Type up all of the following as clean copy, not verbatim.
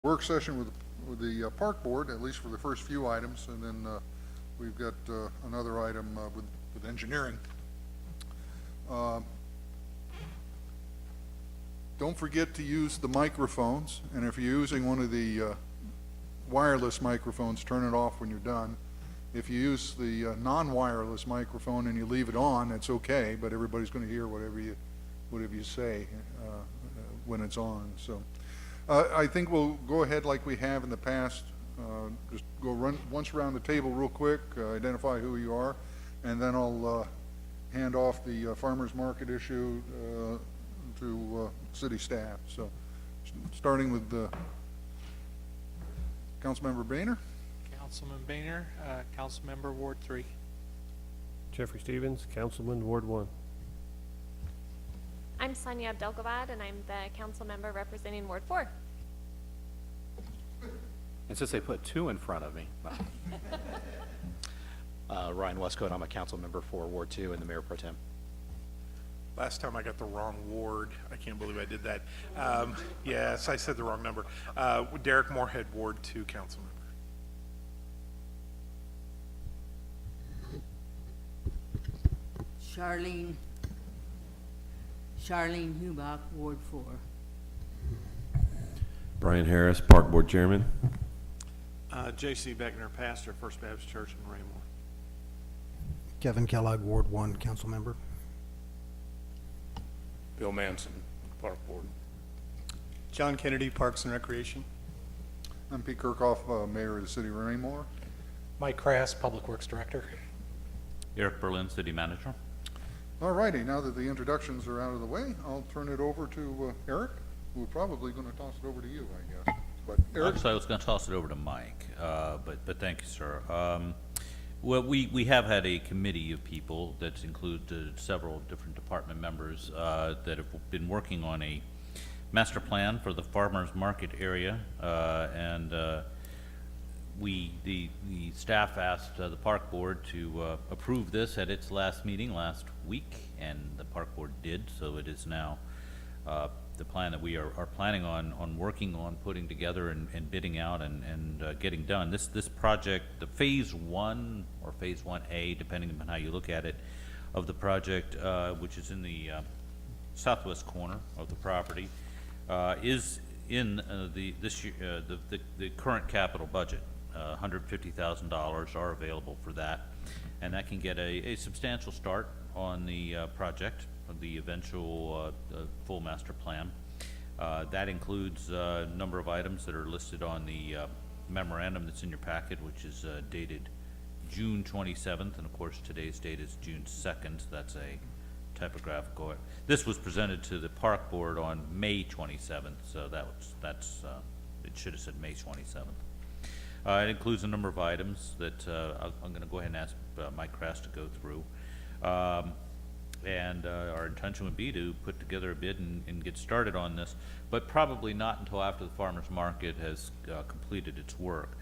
work session with the park board, at least for the first few items, and then we've got another item with engineering. Don't forget to use the microphones, and if you're using one of the wireless microphones, turn it off when you're done. If you use the non-wireless microphone and you leave it on, it's okay, but everybody's going to hear whatever you say when it's on. So I think we'll go ahead like we have in the past. Just go run once around the table real quick, identify who you are, and then I'll hand off the farmers market issue to city staff. So starting with Councilmember Boehner. Councilman Boehner, Councilmember Ward 3. Jeffrey Stevens, Councilman, Ward 1. I'm Sonia Abdelgawad, and I'm the council member representing Ward 4. And since they put 2 in front of me, Ryan Westcott, I'm a council member for Ward 2 and the Mayor Pro Tem. Last time I got the wrong ward. I can't believe I did that. Yes, I said the wrong number. Derek Moorhead, Ward 2 council member. Charlene Hubach, Ward 4. Brian Harris, Park Board Chairman. J.C. Beckner, pastor, First Baptist Church in Raymore. Kevin Kellogg, Ward 1, council member. Bill Manson, Park Board. John Kennedy, Parks and Recreation. I'm Pete Kirkhoff, Mayor of the City of Raymore. Mike Crass, Public Works Director. Eric Berlin, City Manager. All righty, now that the introductions are out of the way, I'll turn it over to Eric, who is probably going to toss it over to you, I guess. But Eric? Actually, I was going to toss it over to Mike, but thank you, sir. Well, we have had a committee of people that include several different department members that have been working on a master plan for the farmers market area, and the staff asked the park board to approve this at its last meeting last week, and the park board did. So it is now the plan that we are planning on working on putting together and bidding out and getting done. This project, the phase 1 or phase 1A, depending on how you look at it, of the project, which is in the southwest corner of the property, is in the current capital budget. $150,000 are available for that, and that can get a substantial start on the project of the eventual full master plan. That includes a number of items that are listed on the memorandum that's in your packet, which is dated June 27th, and of course today's date is June 2nd. That's a typographical. This was presented to the park board on May 27th, so it should have said May 27th. It includes a number of items that I'm going to go ahead and ask Mike Crass to go through. And our intention would be to put together a bid and get started on this, but probably not until after the farmers market has completed its work.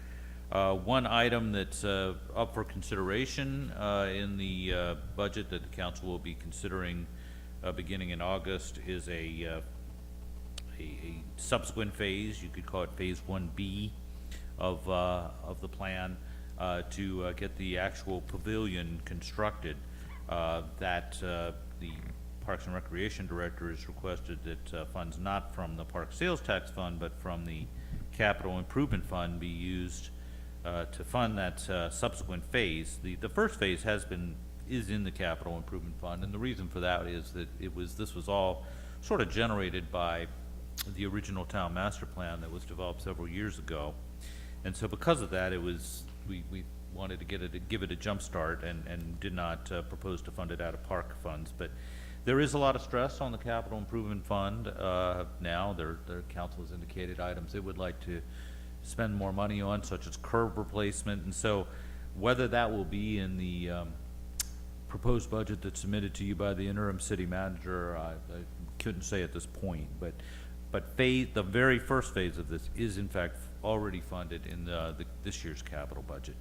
One item that's up for consideration in the budget that the council will be considering beginning in August is a subsequent phase. You could call it phase 1B of the plan to get the actual pavilion constructed. That the Parks and Recreation Director has requested that funds not from the Park Sales Tax Fund but from the Capital Improvement Fund be used to fund that subsequent phase. The first phase is in the Capital Improvement Fund, and the reason for that is that this was all sort of generated by the original town master plan that was developed several years ago. And so because of that, we wanted to give it a jump start and did not propose to fund it out of park funds. But there is a lot of stress on the Capital Improvement Fund now. Their council has indicated items they would like to spend more money on, such as curb replacement. And so whether that will be in the proposed budget that's submitted to you by the interim city manager, I couldn't say at this point. But the very first phase of this is in fact already funded in this year's capital budget.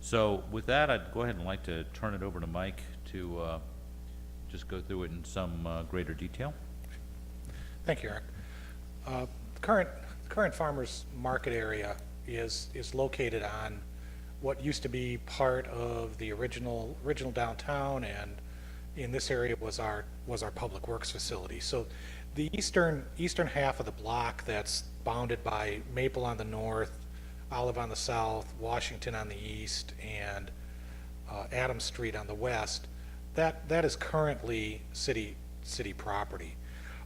So with that, I'd go ahead and like to turn it over to Mike to just go through it in some greater detail. Thank you, Eric. The current current farmer's market area is located on what used to be part of the original downtown, and in this area was our public works facility. So the eastern half of the block that's bounded by Maple on the north, Olive on the south, Washington on the east, and Adams Street on the west, that is currently city property.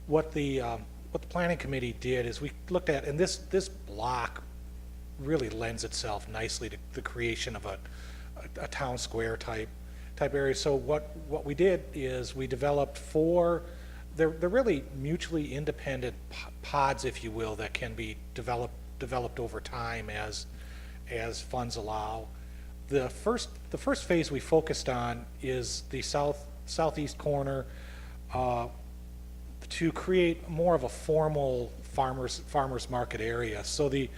What the planning committee did is we looked at, and this block really lends itself nicely to the creation of a town square type area. So what we did is we developed four, they're really mutually independent pods, if you will, that can be developed over time as funds allow. The first phase we focused on is the southeast corner to create more of a formal farmers market area. So the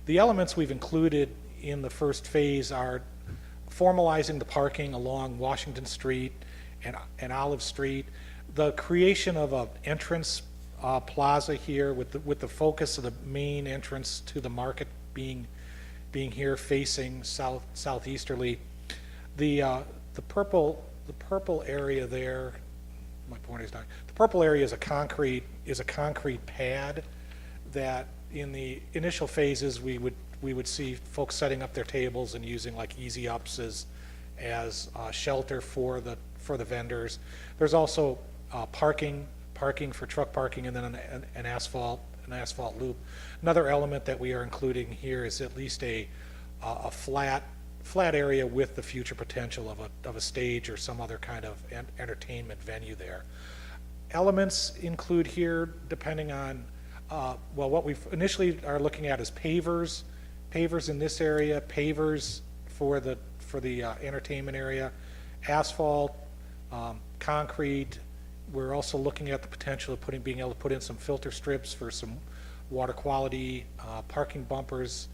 elements we've included in the first phase are formalizing the parking along Washington Street and Olive Street, the creation of an entrance plaza here with the focus of the main entrance to the market being here facing southeasterly. The purple area there, my point is not, the purple area is a concrete pad that in the initial phases we would see folks setting up their tables and using like easy ups as shelter for the vendors. There's also parking for truck parking, and then an asphalt loop. Another element that we are including here is at least a flat area with the future potential of a stage or some other kind of entertainment venue there. Elements include here, depending on well, what we initially are looking at is pavers in this area, pavers for the entertainment area, asphalt, concrete. We're also looking at the potential of being able to put in some filter strips for some water quality, parking bumpers,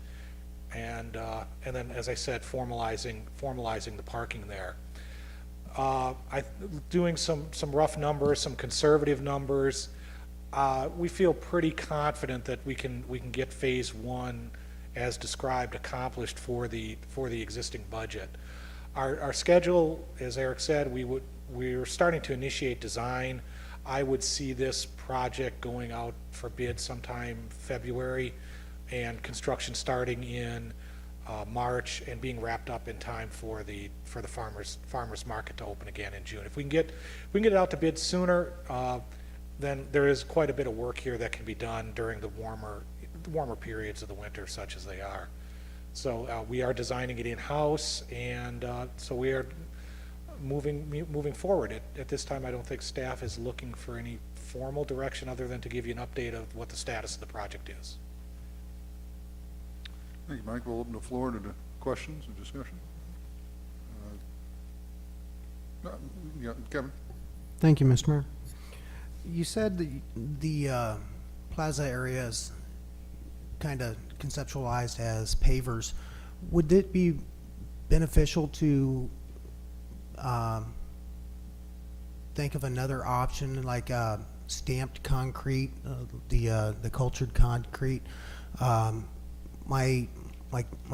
and then, as I said, formalizing the parking there. Doing some rough numbers, some conservative numbers. We feel pretty confident that we can get phase one as described accomplished for the existing budget. Our schedule, as Eric said, we're starting to initiate design. I would see this project going out for bid sometime February, and construction starting in March and being wrapped up in time for the farmers market to open again in June. If we can get it out to bid sooner, then there is quite a bit of work here that can be done during the warmer periods of the winter, such as they are. So we are designing it in-house, and so we are moving forward. At this time, I don't think staff is looking for any formal direction other than to give you an update of what the status of the project is. Thank you, Mike. We'll open the floor to the questions and discussion. Yeah, Kevin? Thank you, Mr. Mayor. You said the plaza area is kind of conceptualized as pavers. Would it be beneficial to think of another option like stamped concrete, the cultured concrete? My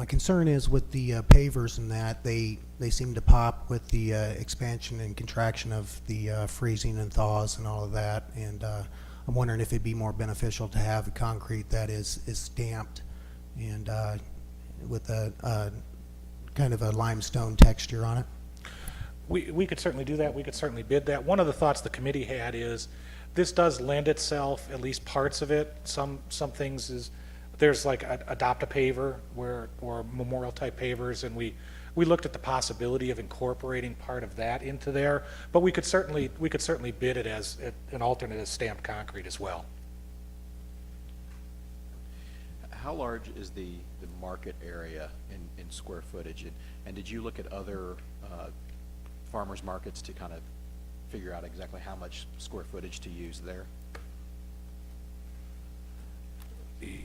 concern is with the pavers and that they seem to pop with the expansion and contraction of the freezing and thaws and all of that, and I'm wondering if it'd be more beneficial to have a concrete that is stamped and with a kind of a limestone texture on it. We could certainly do that. We could certainly bid that. One of the thoughts the committee had is this does lend itself, at least parts of it. Some things is there's like adopt a paver or memorial type pavers, and we looked at the possibility of incorporating part of that into there. But we could certainly bid it as an alternate as stamped concrete as well. How large is the market area in square footage? And did you look at other farmers markets to kind of figure out exactly how much square footage to use there?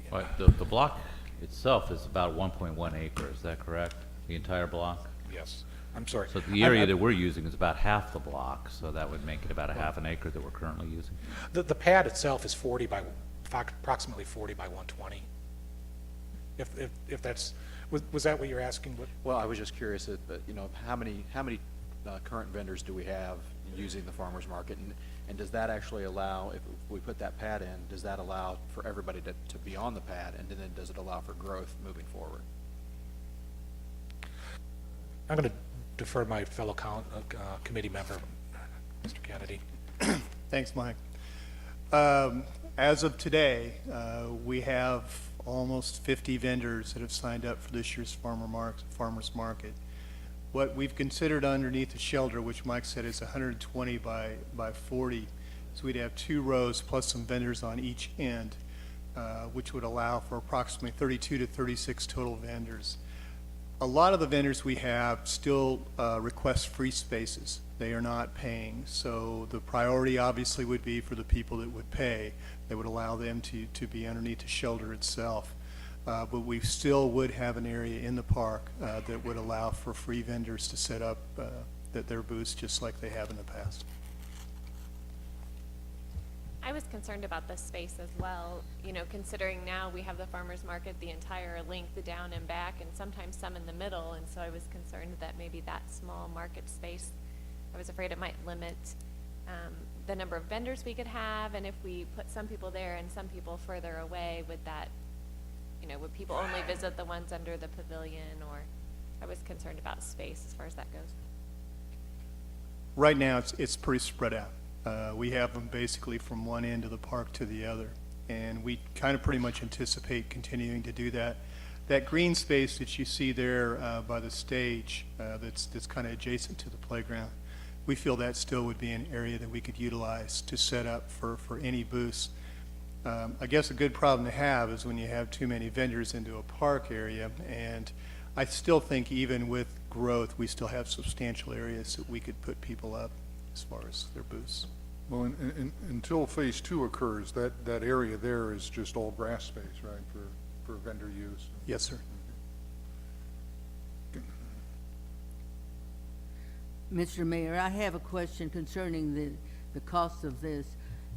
But the block itself is about 1.1 acres, is that correct? The entire block? Yes. I'm sorry. So the area that we're using is about half the block, so that would make it about a half an acre that we're currently using. The pad itself is approximately 40 by 120. if that's, was that what you're asking? Well, I was just curious, how many current vendors do we have using the farmer's market? And does that actually allow, if we put that pad in, does that allow for everybody to be on the pad? And then does it allow for growth moving forward? I'm going to defer to my fellow committee member, Mr. Kennedy. Thanks, Mike. As of today, we have almost 50 vendors that have signed up for this year's farmer's market. What we've considered underneath the shelter, which Mike said is 120 by 40, so we'd have 2 rows plus some vendors on each end, which would allow for approximately 32 to 36 total vendors. A lot of the vendors we have still request free spaces. They are not paying, so the priority obviously would be for the people that would pay. That would allow them to be underneath the shelter itself. But we still would have an area in the park that would allow for free vendors to set up their booths just like they have in the past. I was concerned about the space as well, considering now we have the farmer's market the entire length down and back, and sometimes some in the middle, and so I was concerned that maybe that small market space, I was afraid it might limit the number of vendors we could have, and if we put some people there and some people further away, would that, would people only visit the ones under the pavilion, or I was concerned about space as far as that goes. Right now, it's pretty spread out. We have them basically from one end of the park to the other, and we kind of pretty much anticipate continuing to do that. That green space that you see there by the stage that's kind of adjacent to the playground, we feel that still would be an area that we could utilize to set up for any booths. I guess a good problem to have is when you have too many vendors into a park area, and I still think even with growth, we still have substantial areas that we could put people up as far as their booths. Well, until phase 2 occurs, that area there is just all grass space, right, for vendor use? Yes, sir. Mr. Mayor, I have a question concerning the cost of this.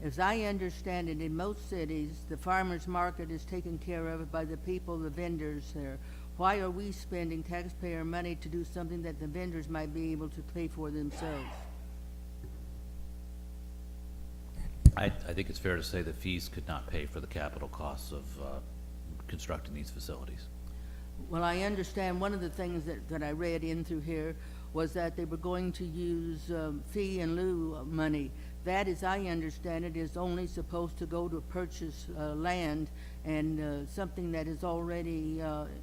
As I understand it, in most cities, the farmer's market is taken care of by the people, the vendors there. Why are we spending taxpayer money to do something that the vendors might be able to pay for themselves? I think it's fair to say that fees could not pay for the capital costs of constructing these facilities. Well, I understand one of the things that I read in through here was that they were going to use fee in lieu money. That, as I understand it, is only supposed to go to purchase land and something that is already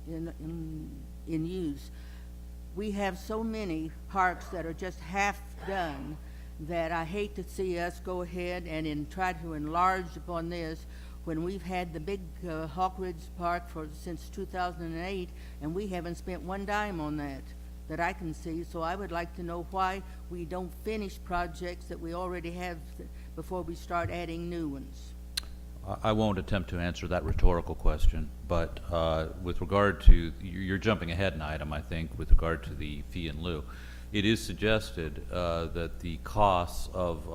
in use. We have so many parks that are just half done that I hate to see us go ahead and try to enlarge upon this when we've had the big Hawk Ridge Park since 2008, and we haven't spent one dime on that I can see. So I would like to know why we don't finish projects that we already have before we start adding new ones. I won't attempt to answer that rhetorical question, but with regard to, you're jumping ahead an item, I think, with regard to the fee in lieu. It is suggested that the costs of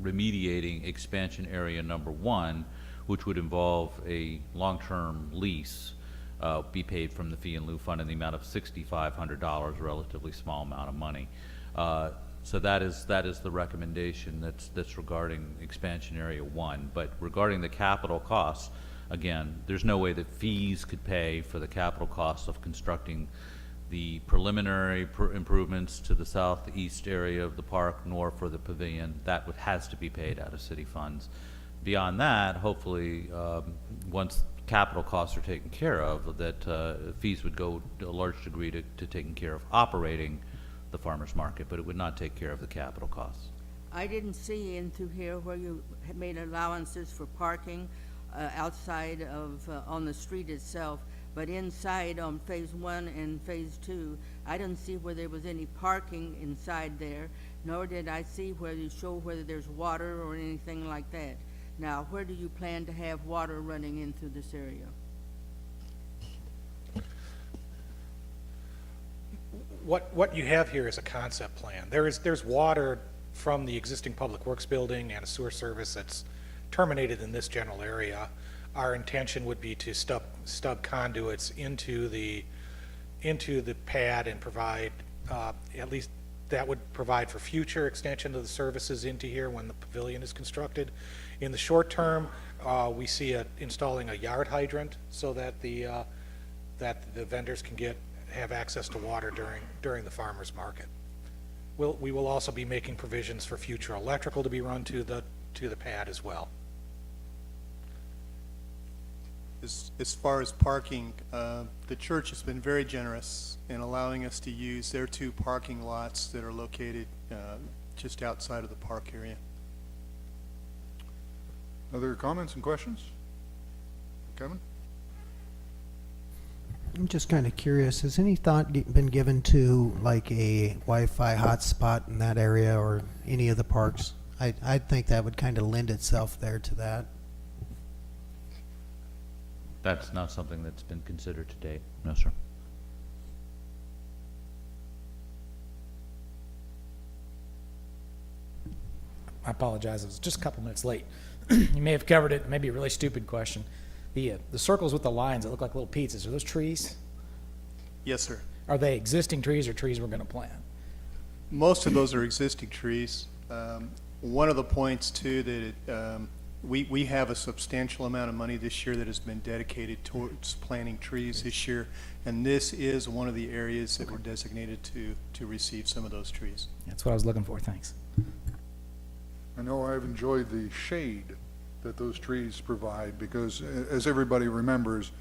remediating expansion area number 1, which would involve a long-term lease, be paid from the fee in lieu fund in the amount of $6,500, relatively small amount of money. So that is the recommendation that's regarding expansion area 1. But regarding the capital costs, again, there's no way that fees could pay for the capital costs of constructing the preliminary improvements to the southeast area of the park, nor for the pavilion. That has to be paid out of city funds. Beyond that, hopefully, once capital costs are taken care of, that fees would go to a large degree to taking care of operating the farmer's market, but it would not take care of the capital costs. I didn't see in through here where you had made allowances for parking outside of on the street itself, but inside on phase 1 and phase 2, I didn't see where there was any parking inside there, nor did I see where you show whether there's water or anything like that. Now, where do you plan to have water running in through this area? What you have here is a concept plan. There's water from the existing Public Works building and a sewer service that's terminated in this general area. Our intention would be to stop stub conduits into the pad and provide, at least that would provide for future extension of the services into here when the pavilion is constructed. In the short term, we see installing a yard hydrant so that the vendors can have access to water during the farmer's market. We will also be making provisions for future electrical to be run to the pad as well. As far as parking, the church has been very generous in allowing us to use their 2 parking lots that are located just outside of the park area. Other comments and questions? Kevin? I'm just kind of curious, has any thought been given to like a Wi-Fi hotspot in that area or any of the parks? I think that would kind of lend itself there to that. That's not something that's been considered to date. No, sir. I apologize, I was just a couple minutes late. You may have covered it, maybe a really stupid question. The circles with the lines that look like little pizzas, are those trees? Yes, sir. Are they existing trees or trees we're going to plant? Most of those are existing trees. One of the points too that we have a substantial amount of money this year that has been dedicated towards planting trees this year, and this is one of the areas that were designated to receive some of those trees. That's what I was looking for, thanks. I know I've enjoyed the shade that those trees provide because, as everybody remembers,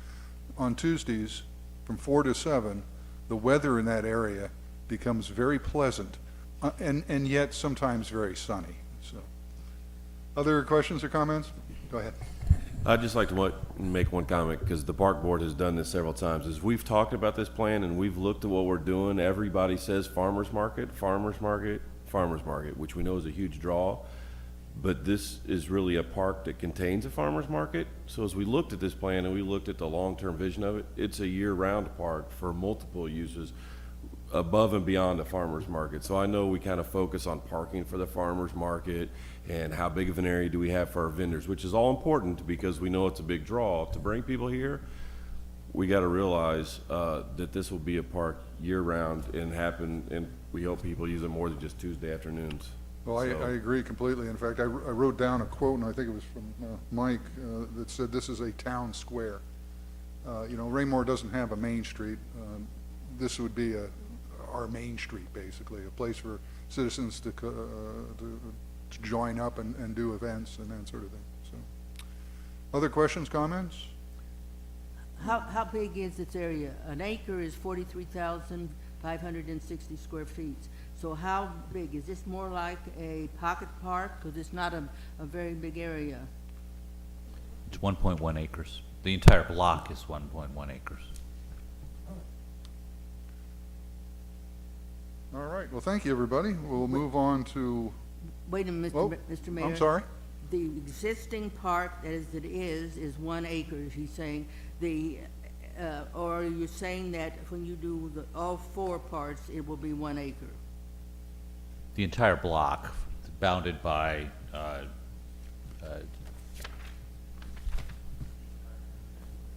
on Tuesdays from 4 to 7, the weather in that area becomes very pleasant and yet sometimes very sunny. So, other questions or comments? Go ahead. I'd just like to make one comment, because the park board has done this several times. As we've talked about this plan and we've looked at what we're doing, everybody says farmers market, farmers market, farmers market, which we know is a huge draw. But this is really a park that contains a farmer's market. So as we looked at this plan and we looked at the long-term vision of it, it's a year-round park for multiple uses above and beyond the farmer's market. So I know we kind of focus on parking for the farmer's market and how big of an area do we have for our vendors, which is all important because we know it's a big draw. To bring people here, we got to realize that this will be a park year-round and we hope people use it more than just Tuesday afternoons. Well, I agree completely. In fact, I wrote down a quote, and I think it was from Mike, that said this is a town square. Raymore doesn't have a main street. This would be our main street, basically, a place for citizens to join up and do events and that sort of thing. So, other questions, comments? How big is this area? An acre is 43,560 square feet. So how big? Is this more like a pocket park? Because it's not a very big area. It's 1.1 acres. The entire block is 1.1 acres. All right. Well, thank you, everybody. We'll move on to... Wait a minute, Mr. Mayor. I'm sorry? The existing park as it is 1 acre, he's saying. Or are you saying that when you do all 4 parts, it will be 1 acre? The entire block, bounded by,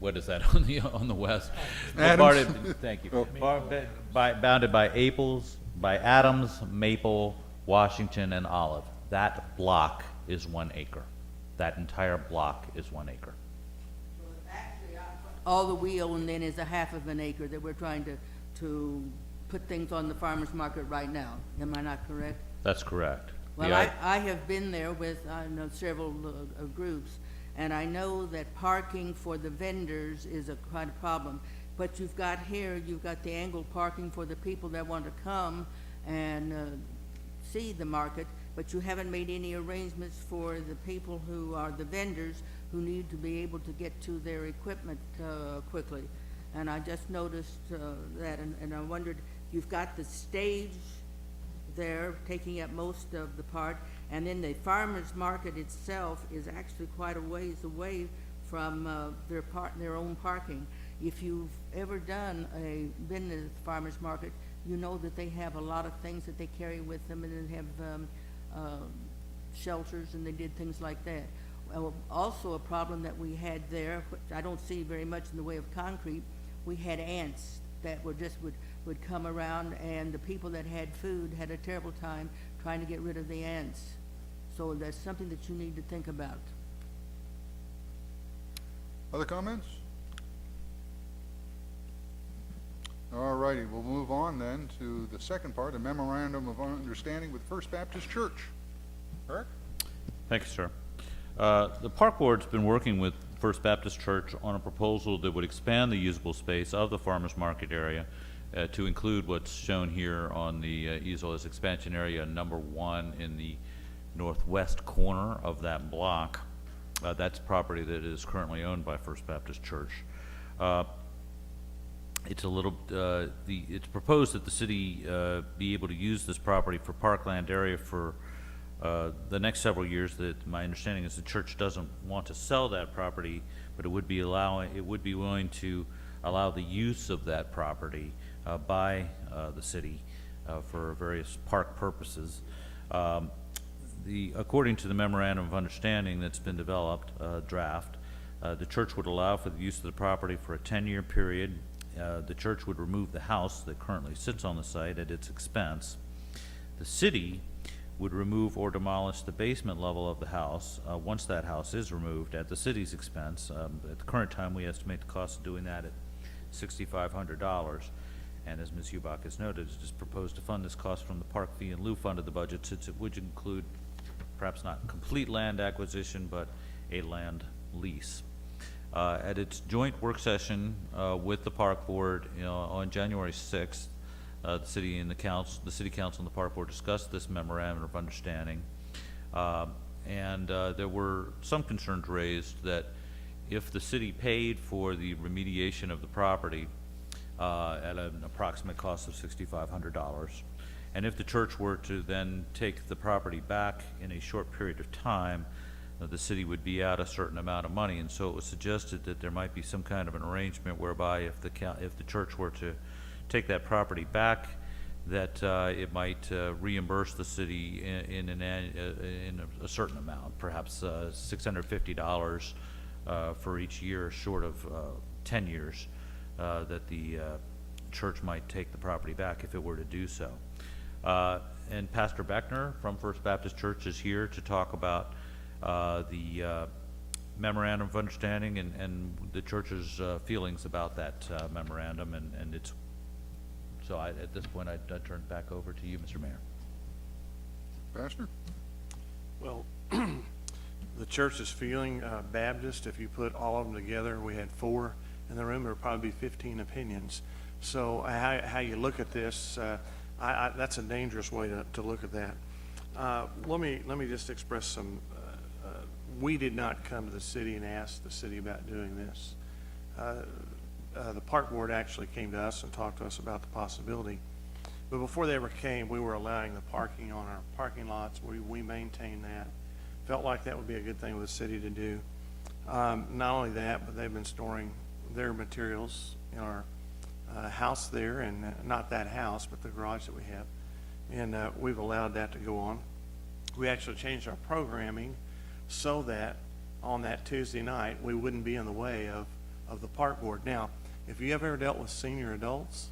what is that on the west? Adams. Thank you. Bounded by Adams, Maple, Washington, and Olive. That block is 1 acre. That entire block is 1 acre. So actually, all the we own then is a half of an acre that we're trying to put things on the farmer's market right now. Am I not correct? That's correct. Well, I have been there with several groups, and I know that parking for the vendors is quite a problem. But you've got the angled parking for the people that want to come and see the market, but you haven't made any arrangements for the people who are the vendors who need to be able to get to their equipment quickly. And I just noticed that, and I wondered, you've got the stage there taking up most of the part, and then the farmer's market itself is actually quite a ways away from their own parking. If you've ever been to the farmer's market, you know that they have a lot of things that they carry with them, and they have shelters, and they did things like that. Also, a problem that we had there, which I don't see very much in the way of concrete, we had ants that would come around, and the people that had food had a terrible time trying to get rid of the ants. So that's something that you need to think about. Other comments? All righty, we'll move on then to the second part, a memorandum of understanding with First Baptist Church. Eric? Thank you, sir. The Park Board's been working with First Baptist Church on a proposal that would expand the usable space of the farmers market area to include what's shown here on the easel as expansion area number 1 in the northwest corner of that block. That's property that is currently owned by First Baptist Church. It's proposed that the city be able to use this property for parkland area for the next several years. That my understanding is the church doesn't want to sell that property, but it would be willing to allow the use of that property by the city for various park purposes. According to the memorandum of understanding that's been developed, draft, the church would allow for the use of the property for a 10-year period. The church would remove the house that currently sits on the site at its expense. The city would remove or demolish the basement level of the house once that house is removed at the city's expense. At the current time, we estimate the cost of doing that at $6,500. And as Ms. Hubach has noted, it is proposed to fund this cost from the park fee in lieu fund of the budget, since it would include perhaps not complete land acquisition, but a land lease. At its joint work session with the Park Board on January 6th, the city council and the Park Board discussed this memorandum of understanding, and there were some concerns raised that if the city paid for the remediation of the property at an approximate cost of $6,500, and if the church were to then take the property back in a short period of time, the city would be out a certain amount of money. And so it was suggested that there might be some kind of an arrangement whereby if the church were to take that property back, that it might reimburse the city in a certain amount, perhaps $650 for each year, short of 10 years, that the church might take the property back if it were to do so. And Pastor Beckner from First Baptist Church is here to talk about the memorandum of understanding and the church's feelings about that memorandum, and it's so at this point I turn it back over to you, Mr. Mayor. Pastor? Well, the church's feeling, Baptist, if you put all of them together, we had 4 in the room, there would probably be 15 opinions. So how you look at this, that's a dangerous way to look at that. Let me just express some. We did not come to the city and ask the city about doing this. The Park Board actually came to us and talked to us about the possibility. But before they ever came, we were allowing the parking on our parking lots. We maintain that. Felt like that would be a good thing with the city to do. Not only that, but they've been storing their materials in our house there, and not that house, but the garage that we have. And we've allowed that to go on. We actually changed our programming so that on that Tuesday night, we wouldn't be in the way of the Park Board. Now, if you have ever dealt with senior adults,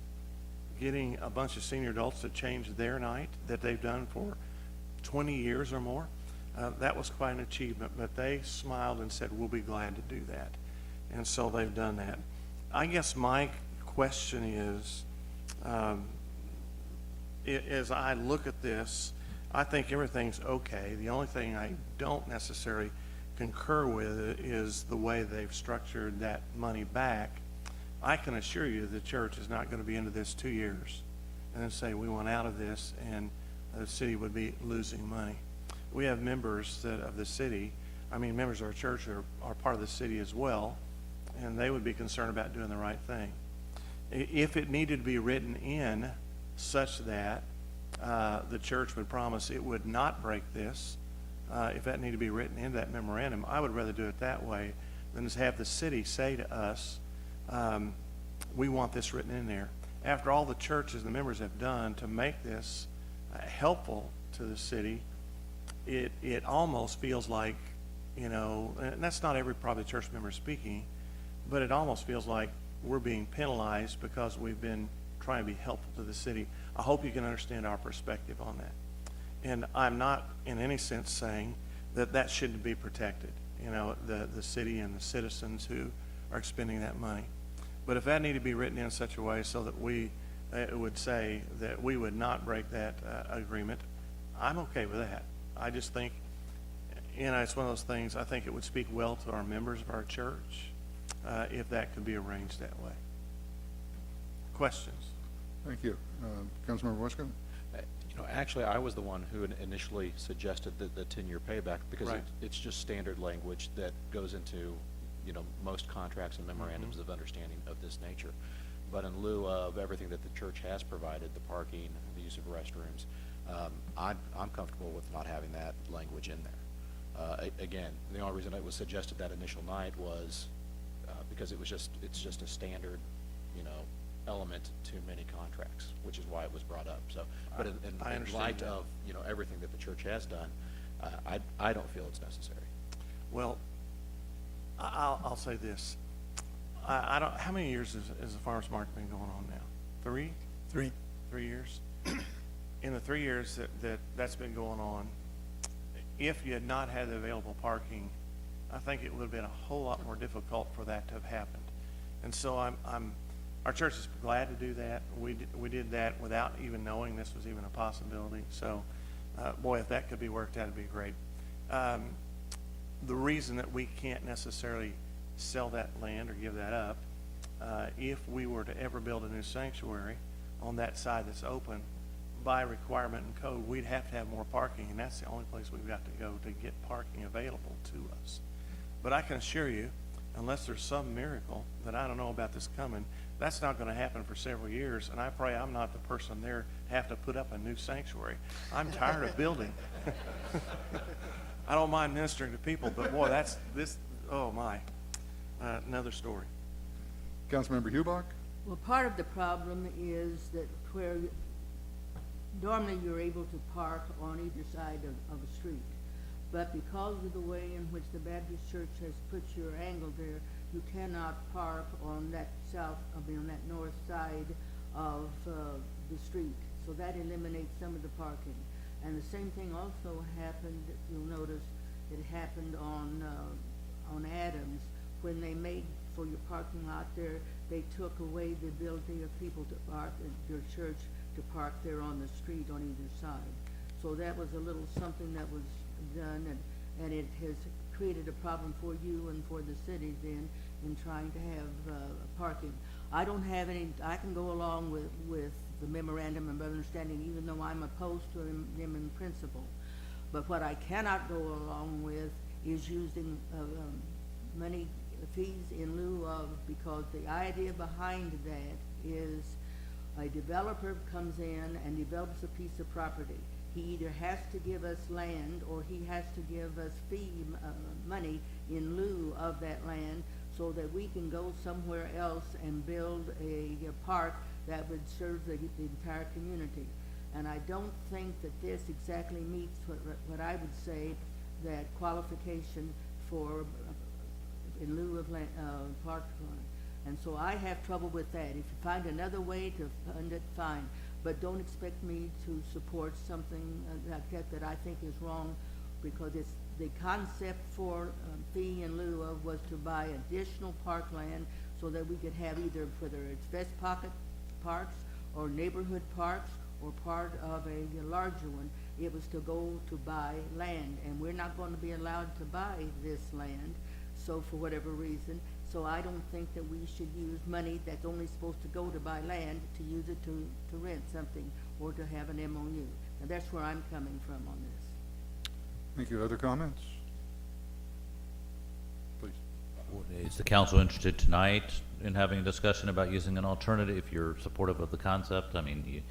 getting a bunch of senior adults to change their night that they've done for 20 years or more, that was quite an achievement, but they smiled and said, we'll be glad to do that. And so they've done that. I guess my question is, as I look at this, I think everything's okay. The only thing I don't necessarily concur with is the way they've structured that money back. I can assure you the church is not going to be into this 2 years and then say we want out of this and the city would be losing money. We have members of the city, members of our church are part of the city as well, and they would be concerned about doing the right thing. If it needed to be written in such that the church would promise it would not break this, if that needed to be written in that memorandum, I would rather do it that way than to have the city say to us, we want this written in there. After all the churches and the members have done to make this helpful to the city, it almost feels like you know, and that's not every probably church member speaking, but it almost feels like we're being penalized because we've been trying to be helpful to the city. I hope you can understand our perspective on that. And I'm not in any sense saying that that shouldn't be protected, you know, the city and the citizens who are expending that money. But if that need to be written in such a way so that we would say that we would not break that agreement, I'm okay with that. I just think, you know, it's one of those things, I think it would speak well to our members of our church if that could be arranged that way. Questions? Thank you. Councilmember Westcott? You know, actually, I was the one who initially suggested the 10-year payback because Right. it's just standard language that goes into, you know, most contracts and memorandums of understanding of this nature. But in lieu of everything that the church has provided, the parking, the use of restrooms, I'm comfortable with not having that language in there. Again, the only reason it was suggested that initial night was because it's just a standard, you know, element to many contracts, which is why it was brought up. So, but in I understand light that. of, you know, everything that the church has done, I don't feel it's necessary. Well, I'll say this. I don't, how many years has the farmer's market been going on now? 3? 3 years? In the 3 years that's been going on, if you had not had the available parking, I think it would have been a whole lot more difficult for that to have happened. And so our church is glad to do that. We did that without even knowing this was even a possibility. So, boy, if that could be worked out, it'd be great. The reason that we can't necessarily sell that land or give that up, if we were to ever build a new sanctuary on that side that's open, by requirement and code, we'd have to have more parking, and that's the only place we've got to go to get parking available to us. But I can assure you, unless there's some miracle that I don't know about this coming, that's not going to happen for several years, and I pray I'm not the person there to have to put up a new sanctuary. I'm tired of building. I don't mind ministering to people, but boy, oh my, another story. Councilmember Hubach? Well, part of the problem is that where normally you're able to park on either side of a street, but because of the way in which the Baptist Church has put your angle there, you cannot park on that on that north side of the street. So that eliminates some of the parking. And the same thing also happened, you'll notice, it happened on Adams. When they made for your parking lot there, they took away the ability of people to park at your church to park there on the street on either side. So that was a little something that was done, and it has created a problem for you and for the city then in trying to have parking. I don't have any, I can go along with the memorandum of understanding, even though I'm opposed to them in principle. But what I cannot go along with is using money fees in lieu of, because the idea behind that is a developer comes in and develops a piece of property. He either has to give us land or he has to give us money in lieu of that land so that we can go somewhere else and build a park that would serve the entire community. And I don't think that this exactly meets what I would say that qualification for in lieu of park. And so I have trouble with that. If you find another way to fund it, fine. But don't expect me to support something like that I think is wrong, because it's the concept for fee in lieu of was to buy additional parkland so that we could have either, whether it's Vest Pocket parks or neighborhood parks or part of a larger one, it was to go to buy land. And we're not going to be allowed to buy this land, so for whatever reason. So I don't think that we should use money that's only supposed to go to buy land to use it to rent something or to have an MOU. And that's where I'm coming from on this. Thank you. Other comments? Please. Is the council interested tonight in having a discussion about using an alternative, if you're supportive of the concept? I mean,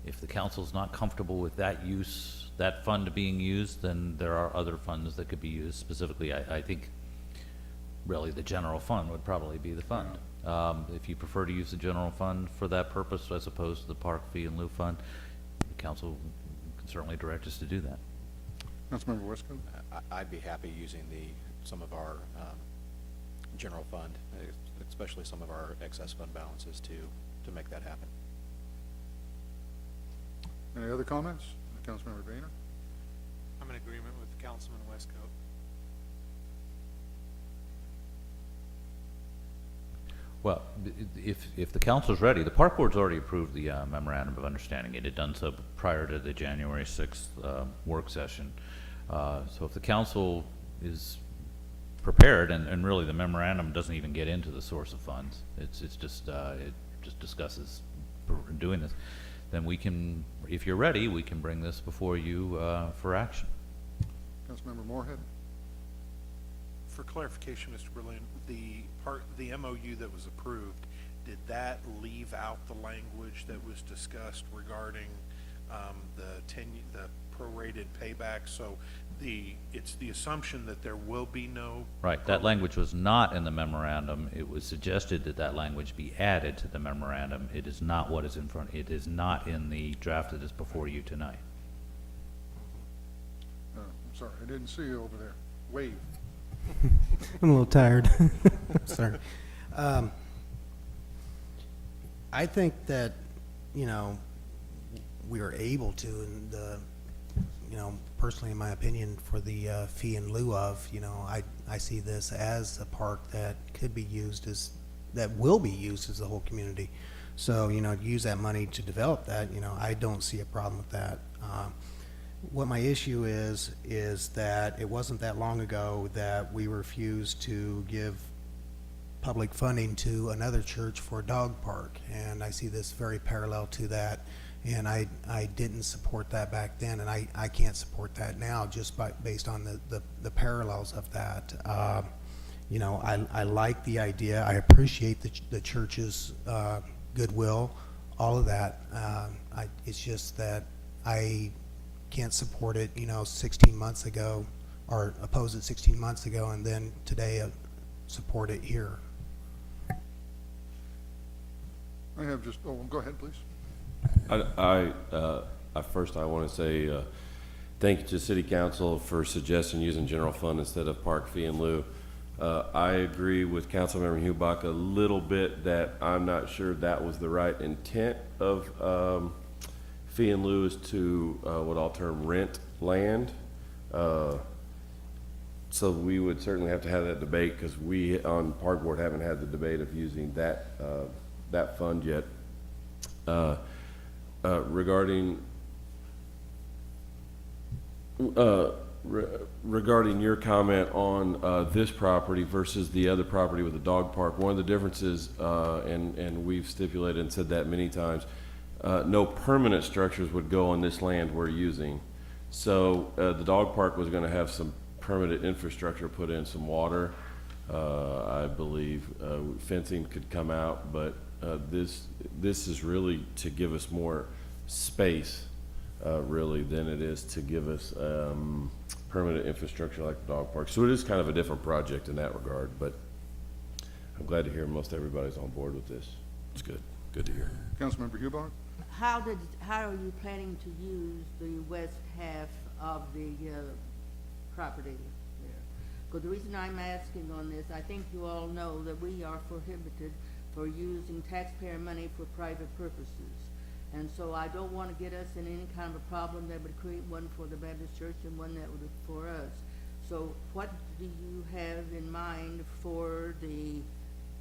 if the council's not comfortable with that use, that fund being used, then there are other funds that could be used. Specifically, I think really the general fund would probably be the fund. If you prefer to use the general fund for that purpose as opposed to the park fee in lieu fund, the council can certainly direct us to do that. Councilmember Westcott? I'd be happy using some of our general fund, especially some of our excess fund balances to make that happen. Any other comments? Councilmember Boehner? I'm in agreement with Councilman Westcott. Well, if the council's ready, the park board's already approved the memorandum of understanding. It had done so prior to the January 6th work session. So if the council is prepared, and really the memorandum doesn't even get into the source of funds, it just discusses doing this, then we can, if you're ready, we can bring this before you for action. Councilmember Moorhead? For clarification, Mr. Berlin, the MOU that was approved, did that leave out the language that was discussed regarding the prorated payback? So it's the assumption that there will be no. Right, that language was not in the memorandum. It was suggested that that language be added to the memorandum. It is not what is in front, it is not in the draft that is before you tonight. I'm sorry, I didn't see you over there. Wave. I'm a little tired. Sorry. I think that, you know, we are able to, and, you know, personally, in my opinion, for the fee in lieu of, you know, I see this as a park that could be used as, that will be used as the whole community. So, you know, use that money to develop that, you know, I don't see a problem with that. What my issue is that it wasn't that long ago that we refused to give public funding to another church for a dog park, and I see this very parallel to that, and I didn't support that back then, and I can't support that now just based on the parallels of that. You know, I like the idea. I appreciate the church's goodwill, all of that. It's just that I can't support it, you know, 16 months ago, or oppose it 16 months ago, and then today support it here. I have just, oh, go ahead, please. First I want to say thank you to City Council for suggesting using general fund instead of park fee in lieu. I agree with Councilmember Hubach a little bit that I'm not sure that was the right intent of fee in lieu is to what I'll term rent land. So we would certainly have to have that debate, because we on Park Board haven't had the debate of using that that fund yet. Regarding your comment on this property versus the other property with the dog park, one of the differences, and we've stipulated and said that many times, no permanent structures would go on this land we're using. So the dog park was going to have some permanent infrastructure put in, some water, I believe, fencing could come out, but this is really to give us more space, really, than it is to give us permanent infrastructure like the dog park. So it is kind of a different project in that regard, but I'm glad to hear most everybody's on board with this. It's good to hear. Councilmember Hubach? How are you planning to use the west half of the property there? Because the reason I'm asking on this, I think you all know that we are prohibited for using taxpayer money for private purposes. And so I don't want to get us in any kind of a problem that would create one for the Baptist Church and one that would be for us. So what do you have in mind for the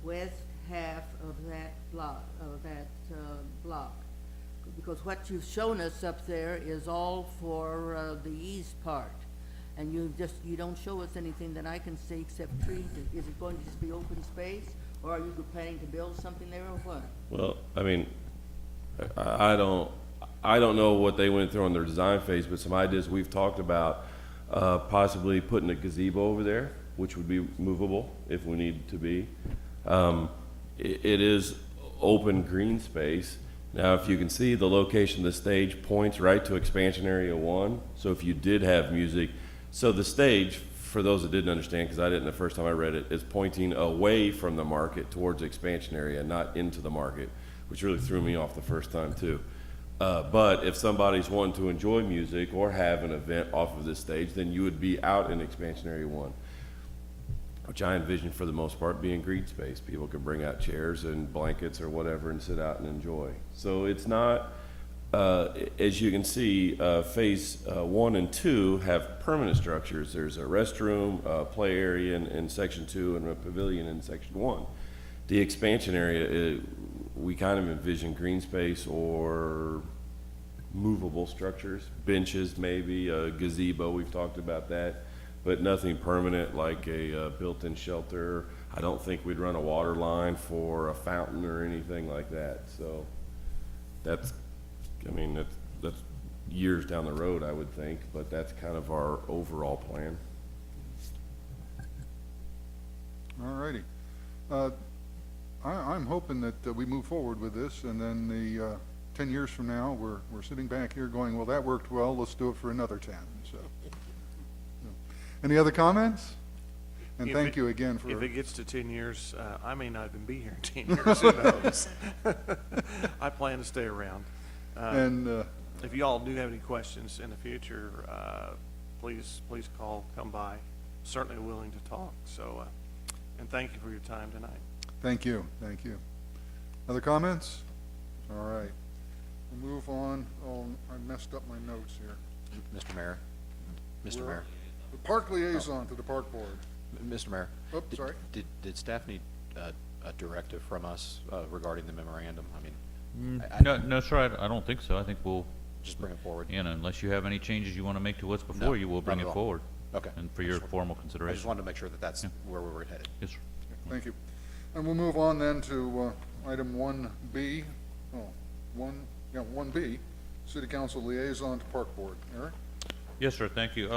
west half of that block, block? Because what you've shown us up there is all for the east part. And you don't show us anything that I can see except trees. Is it going to just be open space, or are you planning to build something there, or what? Well, I mean, I don't know what they went through on their design phase, but some ideas we've talked about, possibly putting a gazebo over there, which would be movable if we need to be. It is open green space. Now, if you can see, the location of the stage points right to expansion area 1. So if you did have music, so the stage, for those that didn't understand, because I didn't the first time I read it, is pointing away from the market towards expansion area, not into the market, which really threw me off the first time too. But if somebody's wanting to enjoy music or have an event off of this stage, then you would be out in expansion area 1, which I envision for the most part being green space. People could bring out chairs and blankets or whatever and sit out and enjoy. So it's not, as you can see, phase 1 and 2 have permanent structures. There's a restroom, play area in section 2, and a pavilion in section 1. The expansion area, we kind of envision green space or movable structures, benches maybe, a gazebo, we've talked about that, but nothing permanent like a built-in shelter. I don't think we'd run a water line for a fountain or anything like that. So that's, I mean, that's years down the road, I would think, but that's kind of our overall plan. All righty. I'm hoping that we move forward with this, and then the 10 years from now, we're sitting back here going, well, that worked well, let's do it for another 10. So, any other comments? And thank you again for... If it gets to 10 years, I may not even be here in 10 years, who knows? I plan to stay around. And if you all do have any questions in the future, please call, come by. Certainly willing to talk. So, and thank you for your time tonight. thank you, thank you. Other comments? All right. We'll move on. Oh, I messed up my notes here. Mr. Mayor? Mr. Mayor? The park liaison to the park board. Mr. Mayor? Oh, sorry. Did staff need a directive from us regarding the memorandum? I mean, No, sir, I don't think so. I think we'll, just bring it forward. you know, unless you have any changes you want to make to what's before you, we'll bring not at it all. forward. Okay. And for your formal I just consideration. wanted to make sure that that's where we were headed. Yes, sir. Thank you. And we'll move on then to item 1B. Oh, 1B, City Council Liaison to Park Board. Eric? Yes, sir, thank you.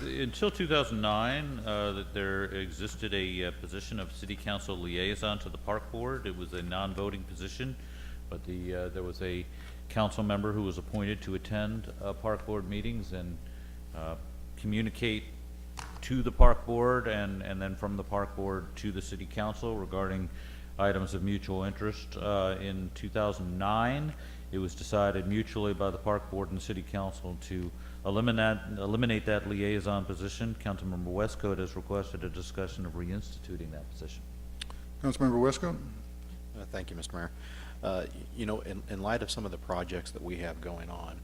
Until 2009, that there existed a position of City Council Liaison to the Park Board. It was a non-voting position, but there was a council member who was appointed to attend Park Board meetings and communicate to the Park Board and then from the Park Board to the City Council regarding items of mutual interest. In 2009, it was decided mutually by the Park Board and the City Council to eliminate that liaison position. Councilmember Westcott has requested a discussion of reinstituting that position. Councilmember Westcott? Thank you, Mr. Mayor. You know, in light of some of the projects that we have going on,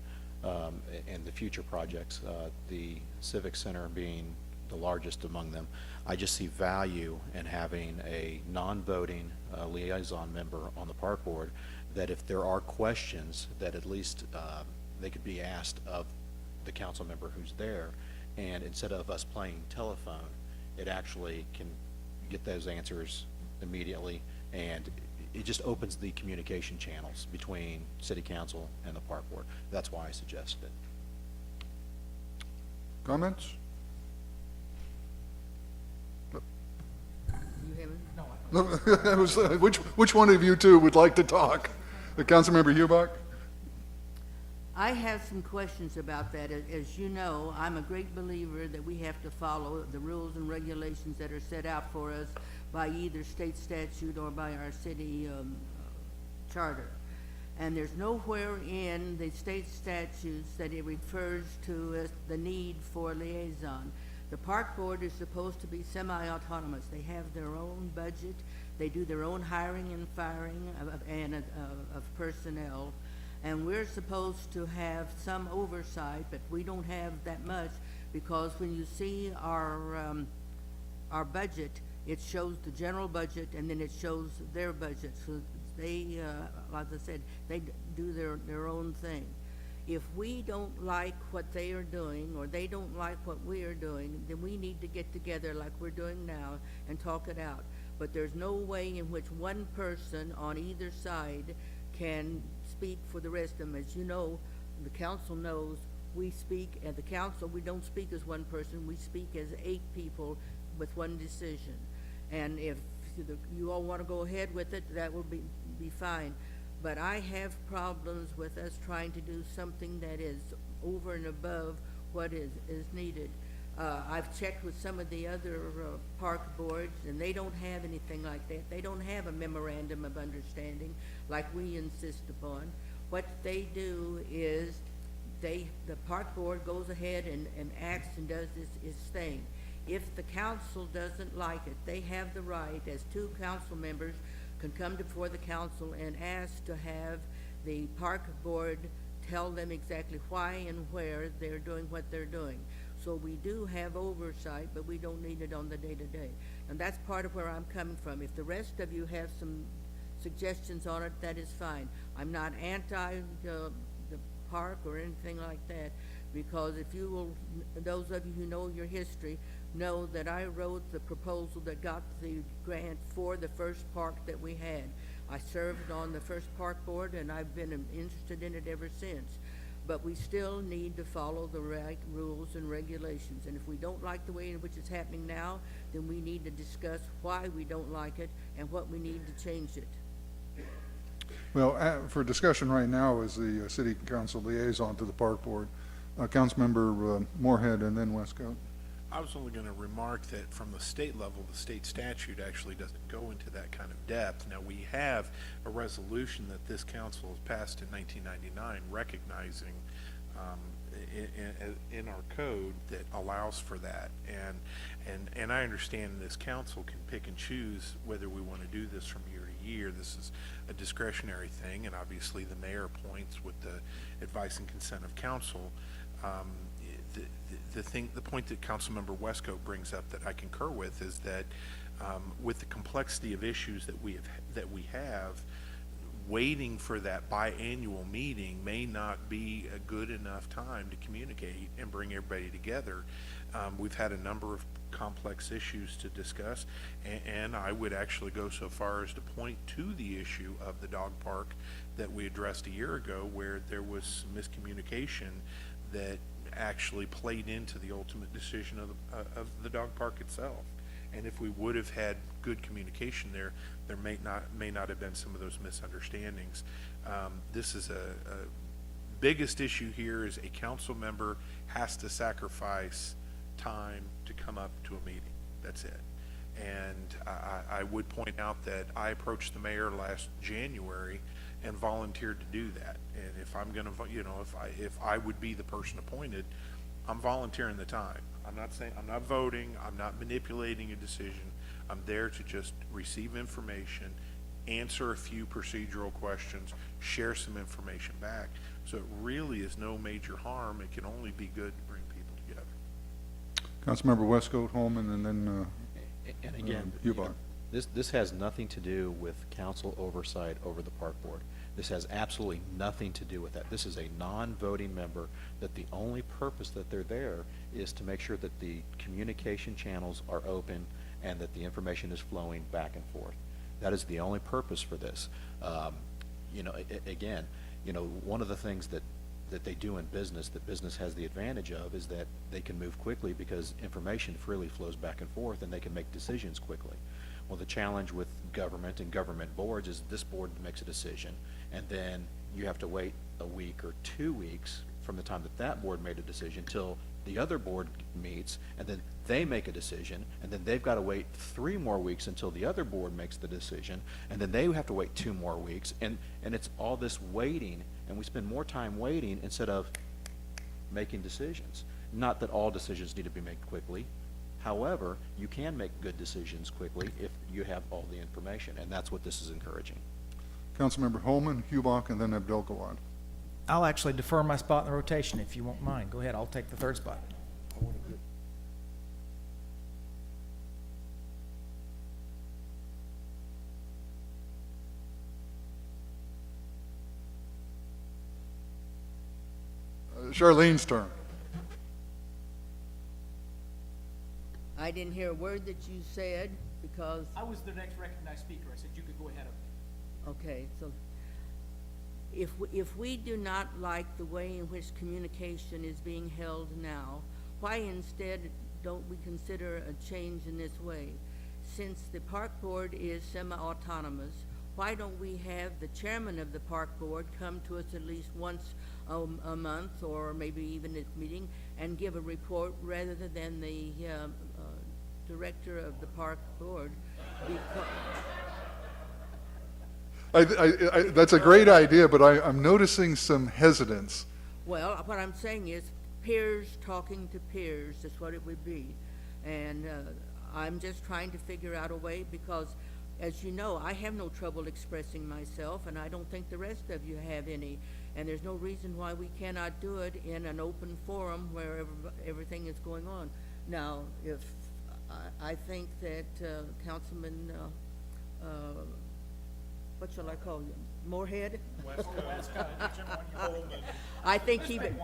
and the future projects, the Civic Center being the largest among them, I just see value in having a non-voting liaison member on the Park Board, that if there are questions, that at least they could be asked of the council member who's there, and instead of us playing telephone, it actually can get those answers immediately, and it just opens the communication channels between City Council and the Park Board. That's why I suggested it. Comments? You haven't? That was, which one of you two would like to talk? The Councilmember Hubach? I have some questions about that. As you know, I'm a great believer that we have to follow the rules and regulations that are set out for us by either state statute or by our city charter. And there's nowhere in the state statutes that it refers to the need for a liaison. The Park Board is supposed to be semi-autonomous. They have their own budget. They do their own hiring and firing of personnel. And we're supposed to have some oversight, but we don't have that much, because when you see our budget, it shows the general budget and then it shows their budget. So they, like I said, they do their own thing. If we don't like what they are doing, or they don't like what we are doing, then we need to get together like we're doing now and talk it out. But there's no way in which one person on either side can speak for the rest of them. As you know, the council knows, we speak, at the council, we don't speak as one person, we speak as 8 people with one decision. And if you all want to go ahead with it, that will be fine. But I have problems with us trying to do something that is over and above what is needed. I've checked with some of the other park boards, and they don't have anything like that. They don't have a memorandum of understanding like we insist upon. What they do is the park board goes ahead and acts and does its thing. If the council doesn't like it, they have the right, as two council members, can come before the council and ask to have the park board tell them exactly why and where they're doing what they're doing. So we do have oversight, but we don't need it on the day-to-day. And that's part of where I'm coming from. If the rest of you have some suggestions on it, that is fine. I'm not anti the park or anything like that, because if you will, those of you who know your history, know that I wrote the proposal that got the grant for the first park that we had. I served on the first park board, and I've been interested in it ever since. But we still need to follow the right rules and regulations. And if we don't like the way in which it's happening now, then we need to discuss why we don't like it and what we need to change it. Well, for discussion right now is the city council liaison to the park board. Councilmember Moorhead and then Westcott. I was only going to remark that from the state level, the state statute actually doesn't go into that kind of depth. Now, we have a resolution that this council has passed in 1999 recognizing in our code that allows for that. And I understand this council can pick and choose whether we want to do this from year to year. This is a discretionary thing, and obviously the mayor appoints with the advice and consent of council. The point that Councilmember Westcott brings up that I concur with is that with the complexity of issues that we have, waiting for that biannual meeting may not be a good enough time to communicate and bring everybody together. We've had a number of complex issues to discuss, and I would actually go so far as to point to the issue of the dog park that we addressed a year ago, where there was some miscommunication that actually played into the ultimate decision of the dog park itself. And if we would have had good communication there may not have been some of those misunderstandings. This is a biggest issue here is a council member has to sacrifice time to come up to a meeting. That's it. And I would point out that I approached the mayor last January and volunteered to do that. And if I'm going to, if I would be the person appointed, I'm volunteering the time. I'm not voting. I'm not manipulating a decision. I'm there to just receive information, answer a few procedural questions, share some information back. So it really is no major harm. It can only be good to bring people together. Councilmember Westcott, Holman, and then And again, Hubach. this has nothing to do with council oversight over the park board. This has absolutely nothing to do with that. This is a non-voting member that the only purpose that they're there is to make sure that the communication channels are open and that the information is flowing back and forth. That is the only purpose for this. Again, one of the things that they do in business, that business has the advantage of, is that they can move quickly because information freely flows back and forth and they can make decisions quickly. Well, the challenge with government and government boards is this board makes a decision, and then you have to wait a week or 2 weeks from the time that board made a decision till the other board meets, and then they make a decision, and then they've got to wait 3 more weeks until the other board makes the decision, and then they have to wait 2 more weeks, and it's all this waiting, and we spend more time waiting instead of making decisions. Not that all decisions need to be made quickly. However, you can make good decisions quickly if you have all the information, and that's what this is encouraging. Councilmember Holman, Hubach, and then Abdel-Gawad. I'll actually defer my spot in the rotation if you won't mind. Go ahead, I'll take the third spot. Charlene's turn. I didn't hear a word that you said because, I was the next recognized speaker. I said you could go ahead of me. okay, so if we do not like the way in which communication is being held now, why instead don't we consider a change in this way? Since the park board is semi-autonomous, why don't we have the chairman of the park board come to us at least once a month, or maybe even at meeting, and give a report rather than the director of the park board? That's a great idea, but I'm noticing some hesitance. Well, what I'm saying is peers talking to peers is what it would be. And I'm just trying to figure out a way because, as you know, I have no trouble expressing myself, and I don't think the rest of you have any. And there's no reason why we cannot do it in an open forum where everything is going on. Now, if I think that Councilman, what shall I call you, Moorhead? I think he would.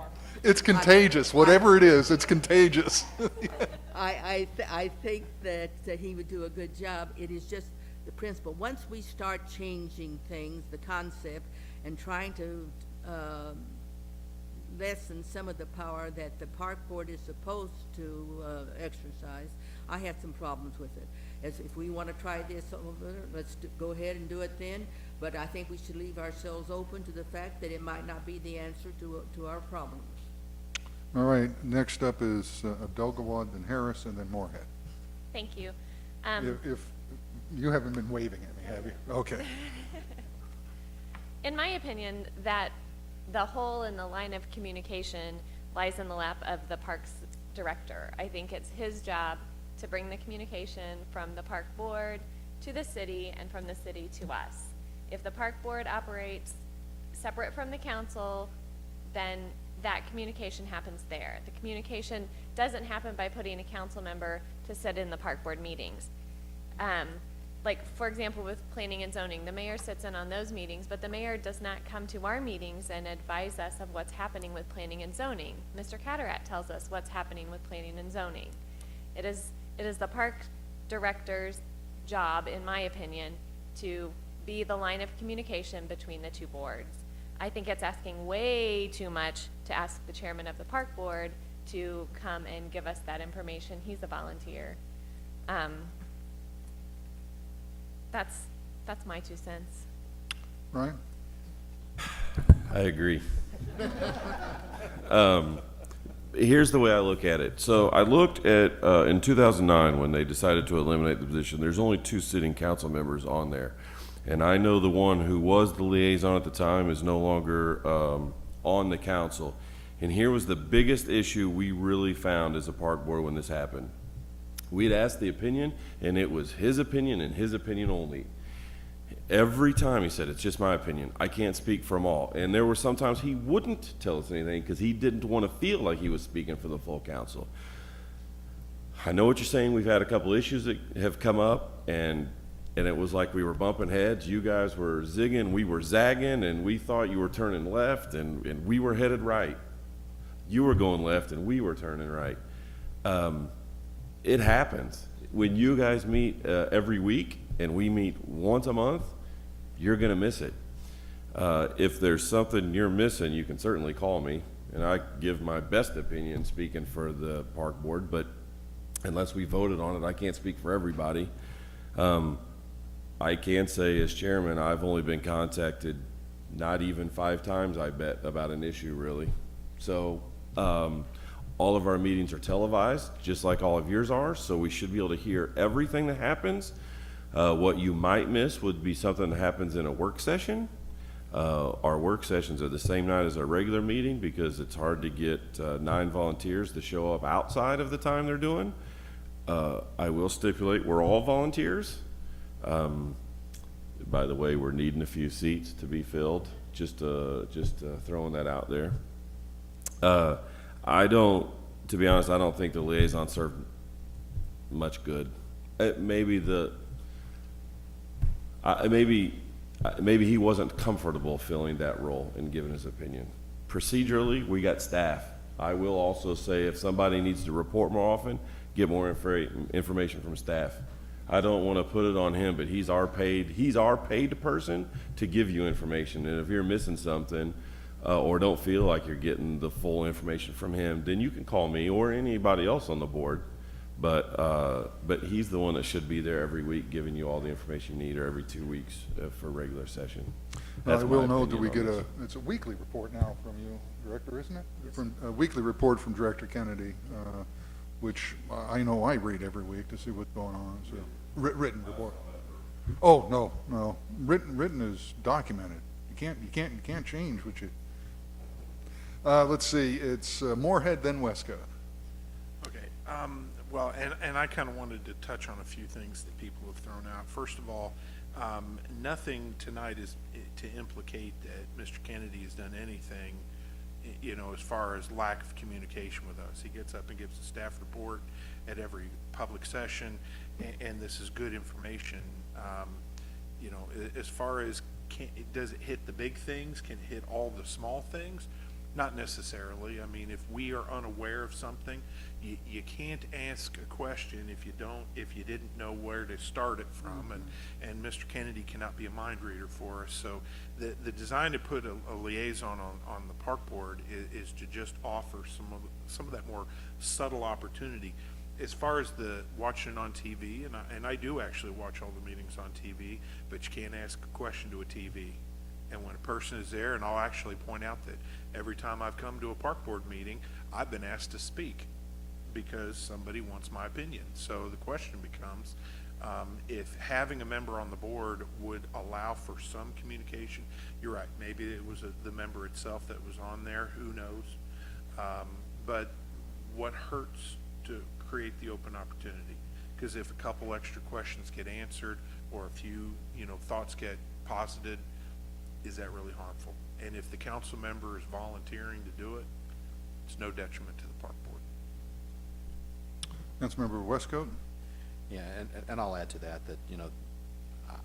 It's contagious. Whatever it is, it's contagious. I think that he would do a good job. It is just the principle. Once we start changing things, the concept, and trying to lessen some of the power that the park board is supposed to exercise, I have some problems with it. As if we want to try this over, let's go ahead and do it then. But I think we should leave ourselves open to the fact that it might not be the answer to our problems. All right, next up is Abdelgawad, then Harris, and then Moorhead. Thank you. If you haven't been waving at me, have you? Okay. In my opinion, that the hole in the line of communication lies in the lap of the parks director. I think it's his job to bring the communication from the park board to the city and from the city to us. If the park board operates separate from the council, then that communication happens there. The communication doesn't happen by putting a council member to sit in the park board meetings. Like, for example, with planning and zoning, the mayor sits in on those meetings, but the mayor does not come to our meetings and advise us of what's happening with planning and zoning. Mr. Catterat tells us what's happening with planning and zoning. It is the park director's job, in my opinion, to be the line of communication between the two boards. I think it's asking way too much to ask the chairman of the park board to come and give us that information. He's a volunteer. That's my 2 cents. Ryan? I agree. Here's the way I look at it. So I looked at, in 2009, when they decided to eliminate the position, there's only 2 sitting council members on there. And I know the one who was the liaison at the time is no longer on the council. And here was the biggest issue we really found as a park board when this happened. We'd asked the opinion, and it was his opinion and his opinion only. Every time he said, it's just my opinion. I can't speak for them all. And there were sometimes he wouldn't tell us anything because he didn't want to feel like he was speaking for the full council. I know what you're saying. We've had a couple issues that have come up, and it was like we were bumping heads. You guys were zigging, we were zagging, and we thought you were turning left, and we were headed right. You were going left, and we were turning right. It happens. When you guys meet every week and we meet once a month, you're going to miss it. If there's something you're missing, you can certainly call me, and I give my best opinion speaking for the park board, but unless we voted on it, I can't speak for everybody. I can say as chairman, I've only been contacted not even 5 times, I bet, about an issue really. So all of our meetings are televised, just like all of yours are, so we should be able to hear everything that happens. What you might miss would be something that happens in a work session. Our work sessions are the same night as our regular meeting because it's hard to get 9 volunteers to show up outside of the time they're doing. I will stipulate we're all volunteers. By the way, we're needing a few seats to be filled, just throwing that out there. To be honest, I don't think the liaison served much good. Maybe he wasn't comfortable filling that role and giving his opinion. Procedurally, we got staff. I will also say if somebody needs to report more often, get more information from staff. I don't want to put it on him, but he's our paid person to give you information. And if you're missing something, or don't feel like you're getting the full information from him, then you can call me or anybody else on the board. But he's the one that should be there every week giving you all the information you need, or every 2 weeks for a regular session. I will know, do we get it's a weekly report now from you, Director, isn't it? Yes. From a weekly report from Director Kennedy, which I know I read every week to see what's going on, so written report. Oh, no. Written is documented. You can't change what you, let's see, it's Moorhead then Westcott. Okay, well, and I kind of wanted to touch on a few things that people have thrown out. First of all, nothing tonight is to implicate that Mr. Kennedy has done anything, as far as lack of communication with us. He gets up and gives a staff report at every public session, and this is good information. As far as does it hit the big things? Can it hit all the small things? Not necessarily. I mean, if we are unaware of something, you can't ask a question if you didn't know where to start it from, and Mr. Kennedy cannot be a mind reader for us. So the design to put a liaison on the park board is to just offer some of that more subtle opportunity. As far as the watching it on TV, and I do actually watch all the meetings on TV, but you can't ask a question to a TV. And when a person is there, and I'll actually point out that every time I've come to a park board meeting, I've been asked to speak because somebody wants my opinion. So the question becomes, if having a member on the board would allow for some communication, you're right, maybe it was the member itself that was on there, who knows? But what hurts to create the open opportunity? Because if a couple extra questions get answered, or a few, thoughts get posited, is that really harmful? And if the council member is volunteering to do it, it's no detriment to the park board. Councilmember Westcott? Yeah, and I'll add to that,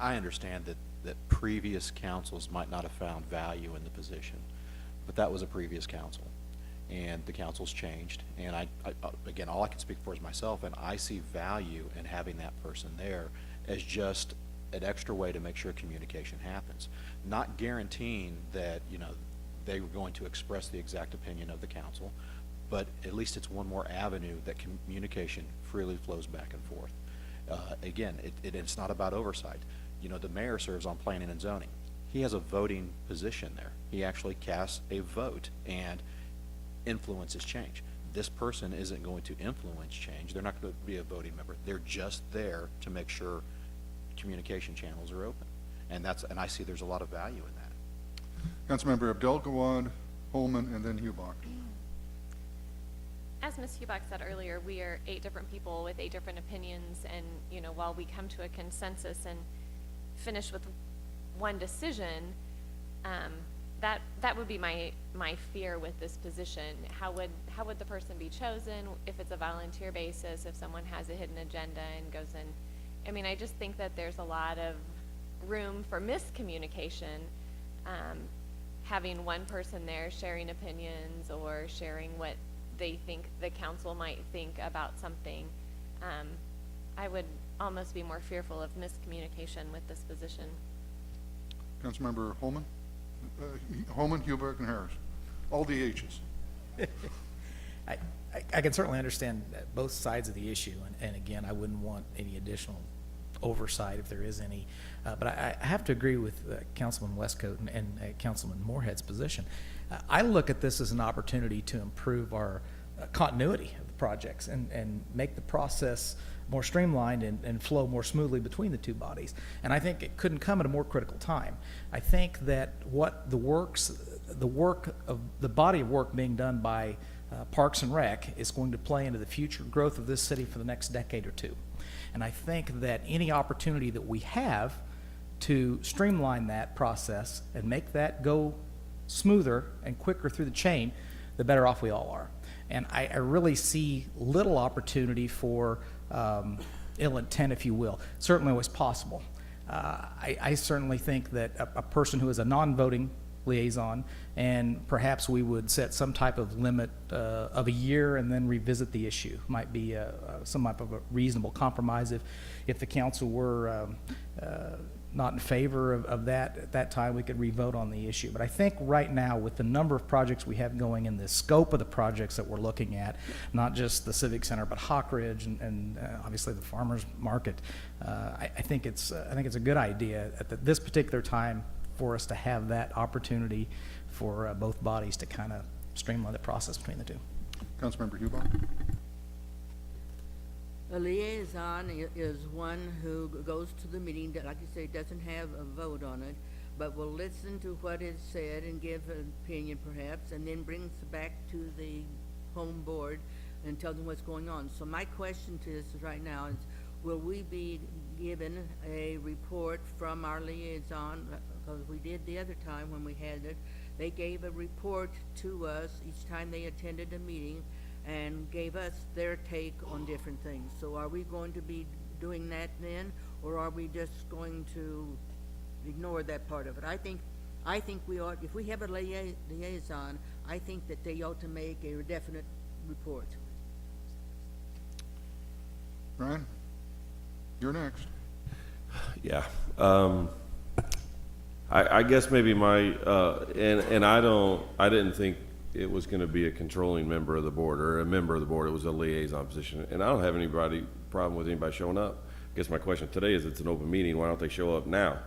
I understand that previous councils might not have found value in the position, but that was a previous council, and the council's changed, and I again, all I can speak for is myself, and I see value in having that person there as just an extra way to make sure communication happens. Not guaranteeing that, they were going to express the exact opinion of the council, but at least it's one more avenue that communication freely flows back and forth. Again, it's not about oversight. The mayor serves on planning and zoning. He has a voting position there. He actually casts a vote and influences change. This person isn't going to influence change. They're not going to be a voting member. They're just there to make sure communication channels are open. And I see there's a lot of value in that. Councilmember Abdel-Gawad, Holman, and then Hubach. As Ms. Hubach said earlier, we are 8 different people with 8 different opinions, and while we come to a consensus and finish with one decision, that would be my fear with this position. How would the person be chosen if it's a volunteer basis, if someone has a hidden agenda and goes in? I mean, I just think that there's a lot of room for miscommunication, having one person there sharing opinions or sharing what they think the council might think about something. I would almost be more fearful of miscommunication with this position. Councilmember Holman? Holman, Hubach, and Harris. All the H's. I can certainly understand both sides of the issue, and again, I wouldn't want any additional oversight if there is any. But I have to agree with Councilman Westcott and Councilman Moorhead's position. I look at this as an opportunity to improve our continuity of the projects and make the process more streamlined and flow more smoothly between the two bodies. And I think it couldn't come at a more critical time. I think that what the body of work being done by Parks and Rec is going to play into the future growth of this city for the next decade or two. And I think that any opportunity that we have to streamline that process and make that go smoother and quicker through the chain, the better off we all are. And I really see little opportunity for ill intent, if you will. Certainly always possible. I certainly think that a person who is a non-voting liaison, and perhaps we would set some type of limit of a year and then revisit the issue. Might be some type of a reasonable compromise if the council were not in favor of that at that time, we could re-vote on the issue. But I think right now, with the number of projects we have going and the scope of the projects that we're looking at, not just the Civic Center, but Hawk Ridge and obviously the Farmers Market, I think it's a good idea at this particular time for us to have that opportunity for both bodies to kind of streamline the process between the two. Councilmember Hubach. A liaison is one who goes to the meeting, that, like you say, doesn't have a vote on it, but will listen to what is said and give an opinion perhaps, and then brings it back to the home board and tells them what's going on. So my question to this right now is, will we be given a report from our liaison? Because we did the other time when we had it. They gave a report to us each time they attended a meeting and gave us their take on different things. So are we going to be doing that then, or are we just going to ignore that part of it? I think we ought, if we have a liaison, I think that they ought to make a definite report. Brian, you're next. Yeah. I guess maybe my, and I didn't think it was going to be a controlling member of the board or a member of the board. It was a liaison position. And I don't have problem with anybody showing up. I guess my question today is, it's an open meeting. Why don't they show up now?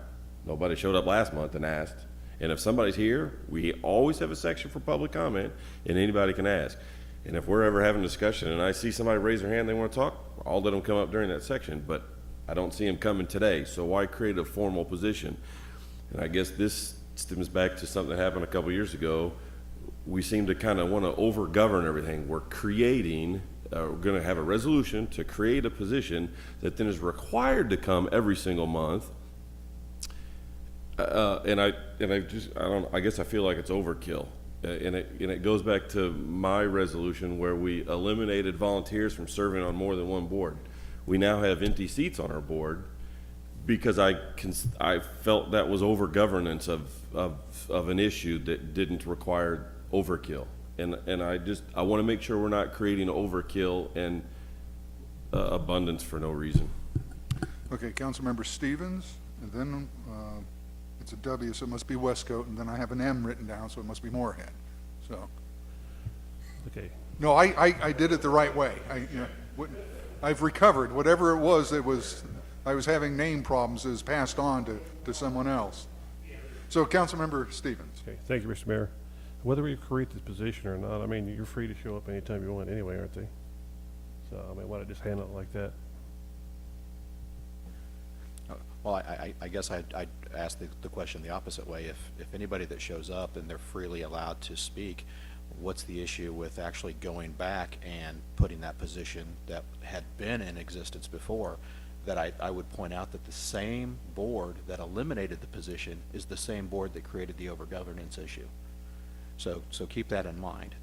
Nobody showed up last month and asked. And if somebody's here, we always have a section for public comment and anybody can ask. And if we're ever having a discussion and I see somebody raise their hand, they want to talk, I'll let them come up during that section. But I don't see them coming today. So why create a formal position? And I guess this stems back to something that happened a couple years ago. We seem to kind of want to over-govern everything. We're creating, we're going to have a resolution to create a position that then is required to come every single month. I guess I feel like it's overkill. And it goes back to my resolution where we eliminated volunteers from serving on more than one board. We now have empty seats on our board because I felt that was over governance of an issue that didn't require overkill. And I want to make sure we're not creating overkill and abundance for no reason. Okay, Councilmember Stevens, and then it's a W, so it must be Westcoat, and then I have an M written down, so it must be Moorhead. So, Okay. no, I did it the right way. I've recovered. Whatever it was that was, I was having name problems is passed on to someone else. So, Councilmember Stevens. Okay, thank you, Mr. Mayor. Whether we create this position or not, I mean, you're free to show up anytime you want anyway, aren't they? So, I mean, why not just handle it like that? Well, I guess I'd ask the question the opposite way. If anybody that shows up and they're freely allowed to speak, what's the issue with actually going back and putting that position that had been in existence before? That I would point out that the same board that eliminated the position is the same board that created the overgovernance issue. So keep that in mind.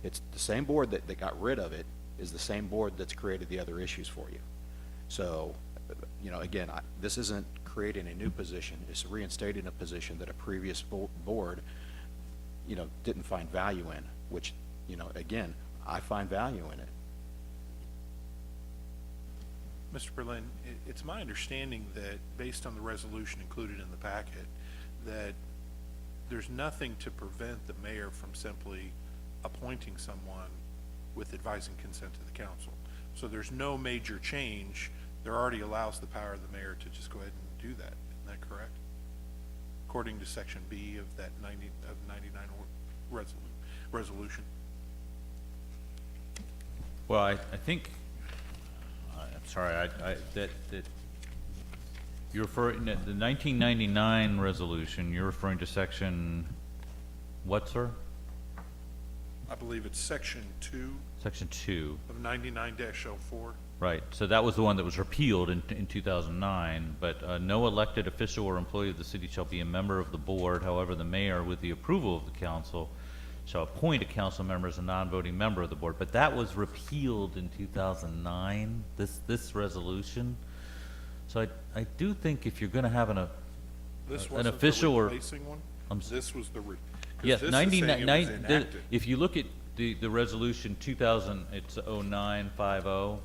It's the same board that got rid of it is the same board that's created the other issues for you. So, again, this isn't creating a new position. It's reinstating a position that a previous board, didn't find value in, which, again, I find value in it. Mr. Berlin, it's my understanding that based on the resolution included in the packet, that there's nothing to prevent the mayor from simply appointing someone with advice and consent to the council. So there's no major change. There already allows the power of the mayor to just go ahead and do that. Isn't that correct? According to section B of that 99 resolution. Well, I think, I'm sorry, that you're referring, the 1999 resolution, you're referring to section, what, sir? I believe it's section 2 Section 2. of 99-04. Right, so that was the one that was repealed in 2009, but no elected official or employee of the city shall be a member of the board. However, the mayor, with the approval of the council, shall appoint a council member as a non-voting member of the board. But that was repealed in 2009, this resolution. So I do think if you're going to have an official or... Replacing one? This was the... Yes, this is saying it was enacted. if you look at the resolution 2000, it's 0950,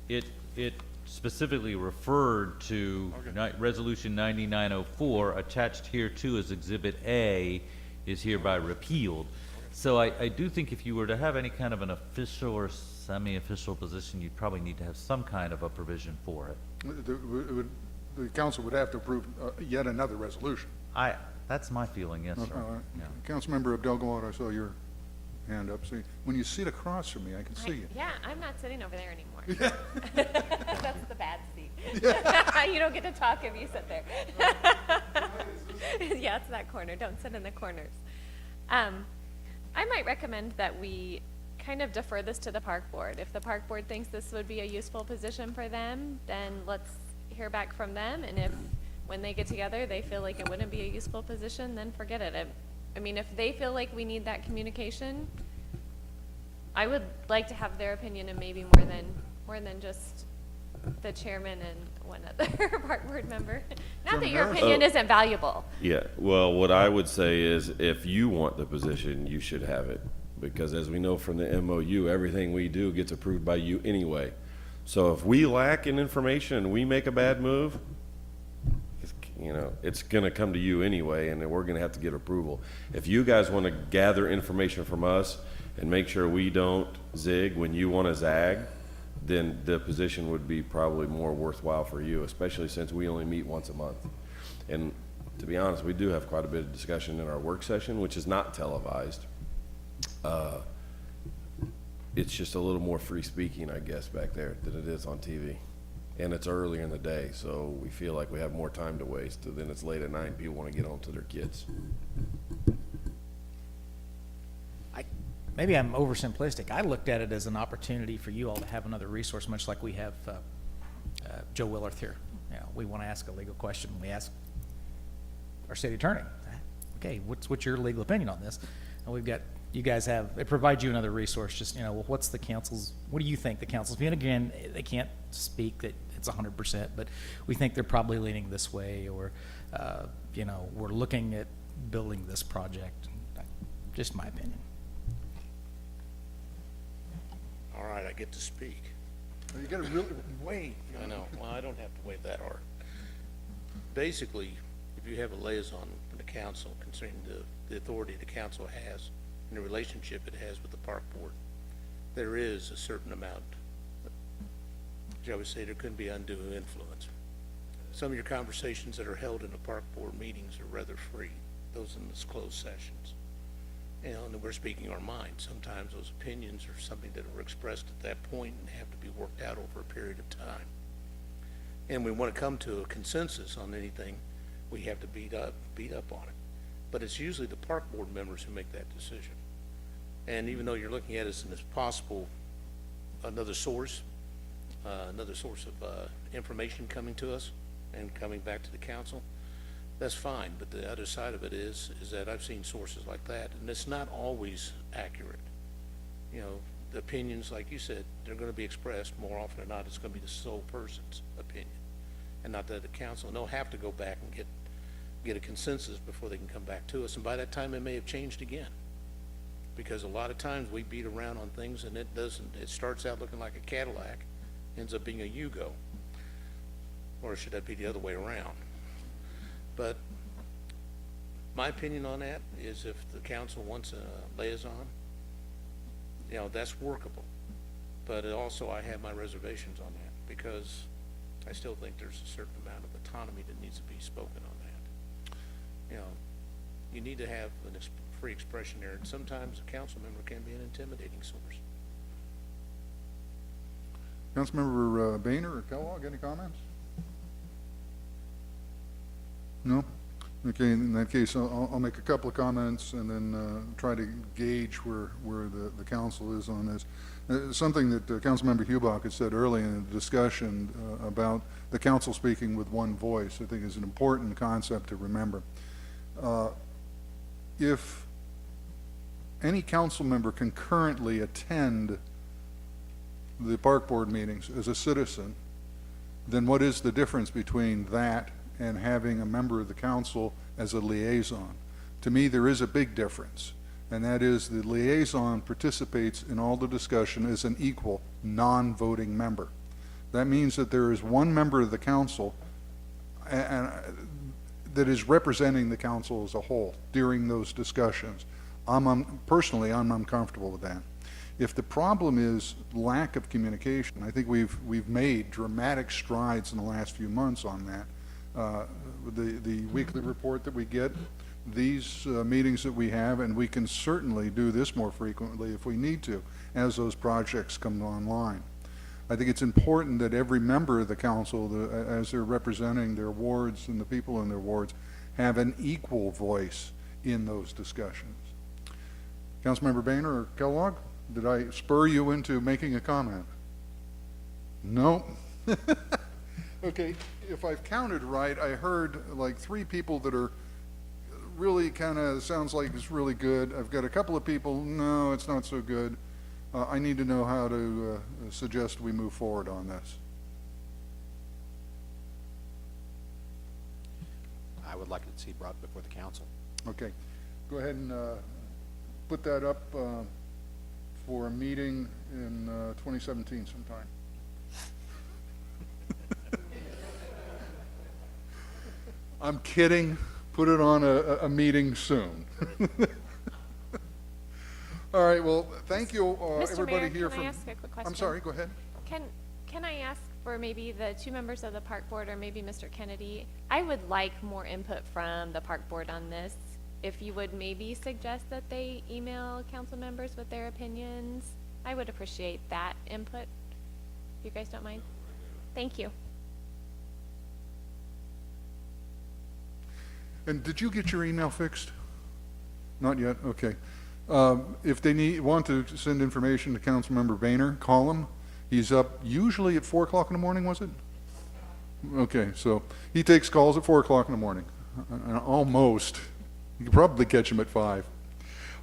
it specifically referred to resolution 9904, attached here too as exhibit A is hereby repealed. So I do think if you were to have any kind of an official or semi-official position, you'd probably need to have some kind of a provision for it. The council would have to approve yet another resolution. That's my feeling, yes, sir. All right. Yeah. Councilmember Abdel-Gawad, I saw your hand up. So when you sit across from me, I can see you. Yeah, I'm not sitting over there anymore. That's the bad seat. You don't get to talk if you sit there. Yeah, it's that corner. Don't sit in the corners. I might recommend that we kind of defer this to the park board. If the park board thinks this would be a useful position for them, then let's hear back from them. And if, when they get together, they feel like it wouldn't be a useful position, then forget it. I mean, if they feel like we need that communication, I would like to have their opinion, and maybe more than just the chairman and one other park board member. Not that your opinion isn't valuable. Yeah, well, what I would say is if you want the position, you should have it. Because as we know from the MOU, everything we do gets approved by you anyway. So if we lack in information and we make a bad move, it's going to come to you anyway, and then we're going to have to get approval. If you guys want to gather information from us and make sure we don't zig when you want to zag, then the position would be probably more worthwhile for you, especially since we only meet once a month. And to be honest, we do have quite a bit of discussion in our work session, which is not televised. It's just a little more free speaking, I guess, back there than it is on TV. And it's earlier in the day, so we feel like we have more time to waste. And then it's late at night and people want to get home to their kids. Maybe I'm oversimplistic. I looked at it as an opportunity for you all to have another resource, much like we have Joe Willarth here. We want to ask a legal question. We ask our city attorney, okay, what's your legal opinion on this? And we've got, you guys have, it provides you another resource, just, well, what do you think the council's view? And again, they can't speak that it's 100%, but we think they're probably leaning this way, or, we're looking at building this project. Just my opinion. All right, I get to speak. You gotta really wait. I know, well, I don't have to wait that hard. Basically, if you have a liaison from the council concerning the authority the council has and the relationship it has with the park board, there is a certain amount, shall we say, there couldn't be undue influence. Some of your conversations that are held in the park board meetings are rather free, those in those closed sessions. And we're speaking our mind. Sometimes those opinions are something that were expressed at that point and have to be worked out over a period of time. And we want to come to a consensus on anything, we have to beat up on it. But it's usually the park board members who make that decision. And even though you're looking at us as possible, another source of information coming to us and coming back to the council, that's fine. But the other side of it is that I've seen sources like that, and it's not always accurate. The opinions, like you said, they're going to be expressed more often than not. It's going to be the sole person's opinion, and not that the council. And they'll have to go back and get a consensus before they can come back to us. And by that time, it may have changed again, because a lot of times we beat around on things, and it doesn't. It starts out looking like a Cadillac, ends up being a Yugo, or should that be the other way around? But my opinion on that is, if the council wants a liaison, that's workable. But also I have my reservations on that, because I still think there's a certain amount of autonomy that needs to be spoken on that. You need to have a free expression there, and sometimes a council member can be an intimidating source. Councilmember Boehner or Kellogg, any comments? No? Okay, in that case, I'll make a couple of comments and then try to gauge where the council is on this. Something that Councilmember Hubach had said earlier in the discussion about the council speaking with one voice, I think is an important concept to remember. If any council member can currently attend the park board meetings as a citizen, then what is the difference between that and having a member of the council as a liaison? To me, there is a big difference, and that is the liaison participates in all the discussion as an equal, non-voting member. That means that there is one member of the council and that is representing the council as a whole during those discussions. Personally, I'm uncomfortable with that. If the problem is lack of communication, I think we've made dramatic strides in the last few months on that. The weekly report that we get these meetings that we have, and we can certainly do this more frequently if we need to, as those projects come online. I think it's important that every member of the council, as they're representing their wards and the people in their wards, have an equal voice in those discussions. Councilmember Boehner or Kellogg, did I spur you into making a comment? No? Okay, if I've counted right, I heard like 3 people that are really kind of, sounds like it's really good. I've got a couple of people, no, it's not so good. I need to know how to suggest we move forward on this. I would like to see brought before the council. Okay, go ahead and put that up for a meeting in 2017 sometime. I'm kidding. Put it on a meeting soon. All right, well, thank you, Mr. everybody Mayor, here can from... I ask a quick question? I'm sorry, go ahead. Can I ask for maybe the 2 members of the park board or maybe Mr. Kennedy? I would like more input from the park board on this. If you would maybe suggest that they email council members with their opinions, I would appreciate that input. If you guys don't mind. Thank you. And did you get your email fixed? Not yet, okay. If they want to send information to Councilmember Boehner, call him. He's up usually at 4 o'clock in the morning, was it? Okay, so he takes calls at 4 o'clock in the morning. Almost. You could probably catch him at 5.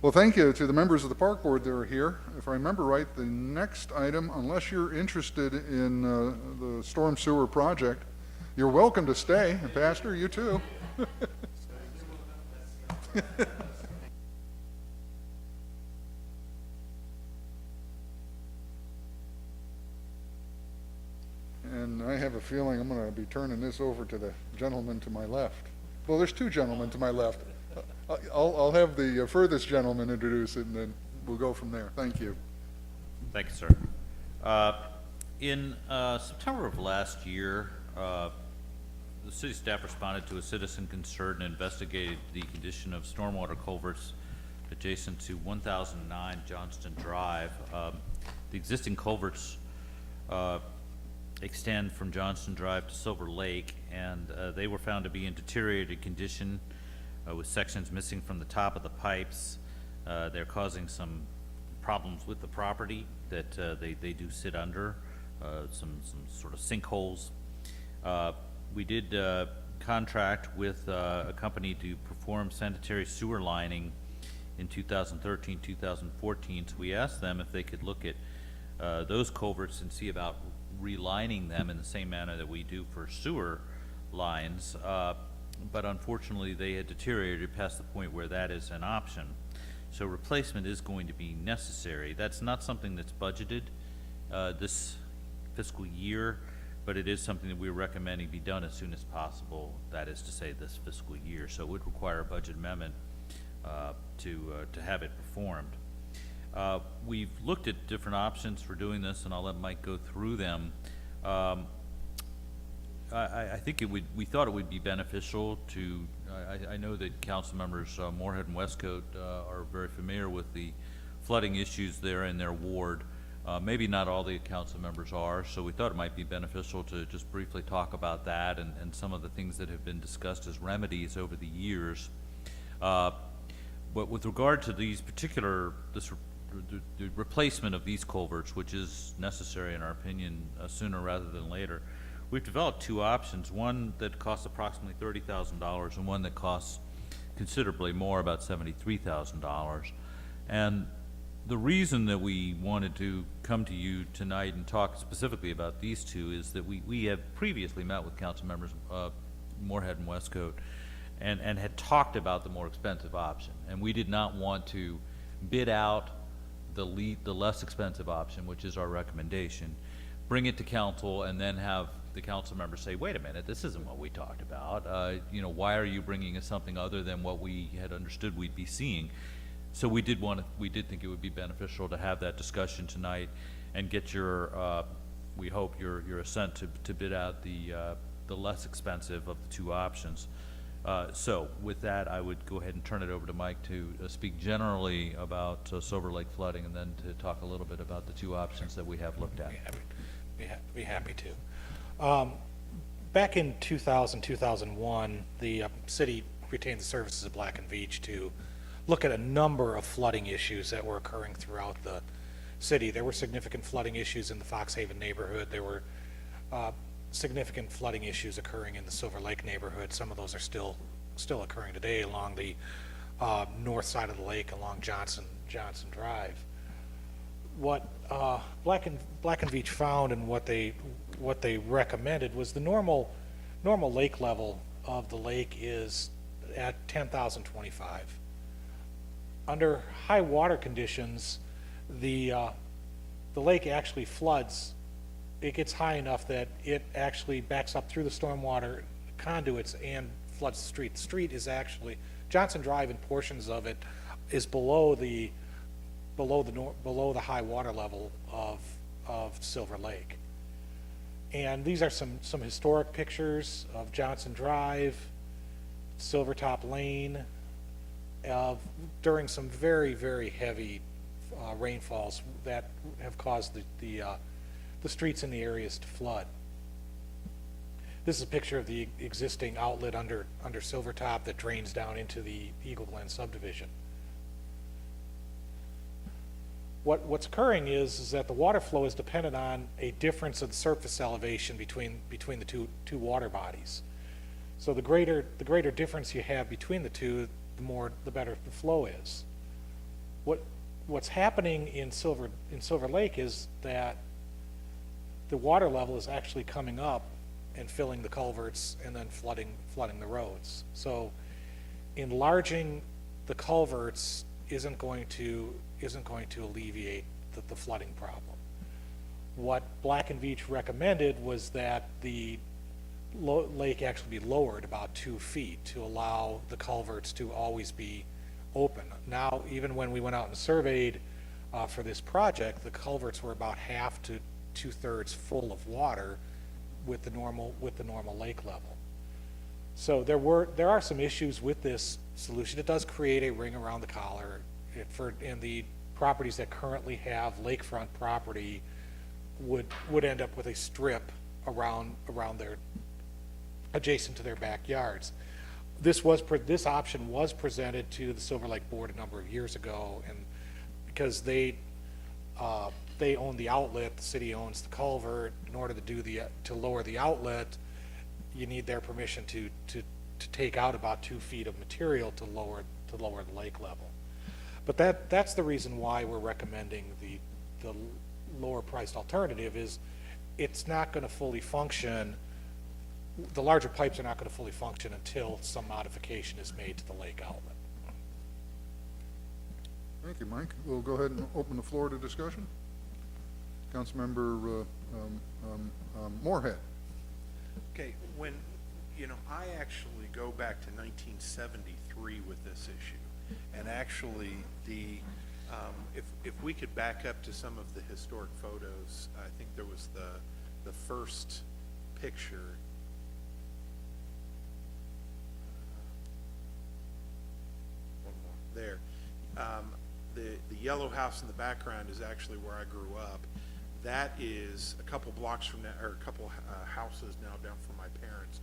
Well, thank you to the members of the park board that are here. If I remember right, the next item, unless you're interested in the storm sewer project, you're welcome to stay. And Pastor, you too. And I have a feeling I'm going to be turning this over to the gentleman to my left. Well, there's 2 gentlemen to my left. I'll have the furthest gentleman introduce it, and then we'll go from there. Thank you. Thank you, sir. In September of last year, the city staff responded to a citizen concern and investigated the condition of stormwater culverts adjacent to 1009 Johnston Drive. The existing culverts extend from Johnston Drive to Silver Lake, and they were found to be in deteriorated condition with sections missing from the top of the pipes. They're causing some problems with the property that they do sit under, some sort of sinkholes. We did contract with a company to perform sanitary sewer lining in 2013, 2014. So we asked them if they could look at those culverts and see about relining them in the same manner that we do for sewer lines. But unfortunately, they had deteriorated past the point where that is an option. So replacement is going to be necessary. That's not something that's budgeted this fiscal year, but it is something that we're recommending be done as soon as possible, that is to say this fiscal year. So it would require a budget amendment to have it performed. We've looked at different options for doing this, and I'll let Mike go through them. I think we thought it would be beneficial to, I know that council members Moorhead and Westcote are very familiar with the flooding issues there in their ward. Maybe not all the council members are, so we thought it might be beneficial to just briefly talk about that and some of the things that have been discussed as remedies over the years. But with regard to these particular, the replacement of these culverts, which is necessary in our opinion sooner rather than later, we've developed 2 options, one that costs approximately $30,000 and one that costs considerably more, about $73,000. And the reason that we wanted to come to you tonight and talk specifically about these 2 is that we have previously met with council members, Moorhead and Westcote, and had talked about the more expensive option. And we did not want to bid out the less expensive option, which is our recommendation, bring it to council, and then have the council members say, wait a minute, this isn't what we talked about. You know, why are you bringing us something other than what we had understood we'd be seeing? So we did think it would be beneficial to have that discussion tonight and get your, we hope your assent to bid out the less expensive of the 2 options. So with that, I would go ahead and turn it over to Mike to speak generally about Silver Lake flooding, and then to talk a little bit about the two options that we have looked at. Be happy to. Back in 2000, 2001, the city retained the services of Black and Veatch to look at a number of flooding issues that were occurring throughout the city. There were significant flooding issues in the Fox Haven neighborhood. There were significant flooding issues occurring in the Silver Lake neighborhood. Some of those are still occurring today along the north side of the lake, along Johnson Drive. What Black and Veatch found, and what they recommended, was the normal lake level of the lake is at 10,025. Under high water conditions, the lake actually floods. It gets high enough that it actually backs up through the stormwater conduits and floods the street. The street is actually, Johnson Drive and portions of it is below the high water level of Silver Lake. And these are some historic pictures of Johnson Drive, Silvertop Lane, during some very, very heavy rainfalls that have caused the streets in the areas to flood. This is a picture of the existing outlet under Silvertop that drains down into the Eagle Glen subdivision. What's occurring is that the water flow is dependent on a difference of the surface elevation between the two water bodies. So the greater difference you have between the two, the better the flow is. What's happening in Silver Lake is that the water level is actually coming up and filling the culverts and then flooding the roads. So enlarging the culverts isn't going to alleviate the flooding problem. What Black and Veatch recommended was that the lake actually be lowered about 2 feet to allow the culverts to always be open. Now, even when we went out and surveyed for this project, the culverts were about half to 2/3 full of water with the normal lake level. So there are some issues with this solution. It does create a ring around the collar. In the properties that currently have lakefront property would end up with a strip around their, adjacent to their backyards. This option was presented to the Silver Lake Board a number of years ago, and because they own the outlet, the city owns the culvert. In order to lower the outlet, you need their permission to take out about 2 feet of material to lower the lake level. But that's the reason why we're recommending the lower priced alternative. Is it's not going to fully function. The larger pipes are not going to fully function until some modification is made to the lake outlet. Thank you, Mike. We'll go ahead and open the floor to discussion. Councilmember Moorhead. Okay, I actually go back to 1973 with this issue. And actually, if we could back up to some of the historic photos, I think there was the first picture. One more there. The yellow house in the background is actually where I grew up. That is a couple blocks from that, or a couple houses now down from my parents.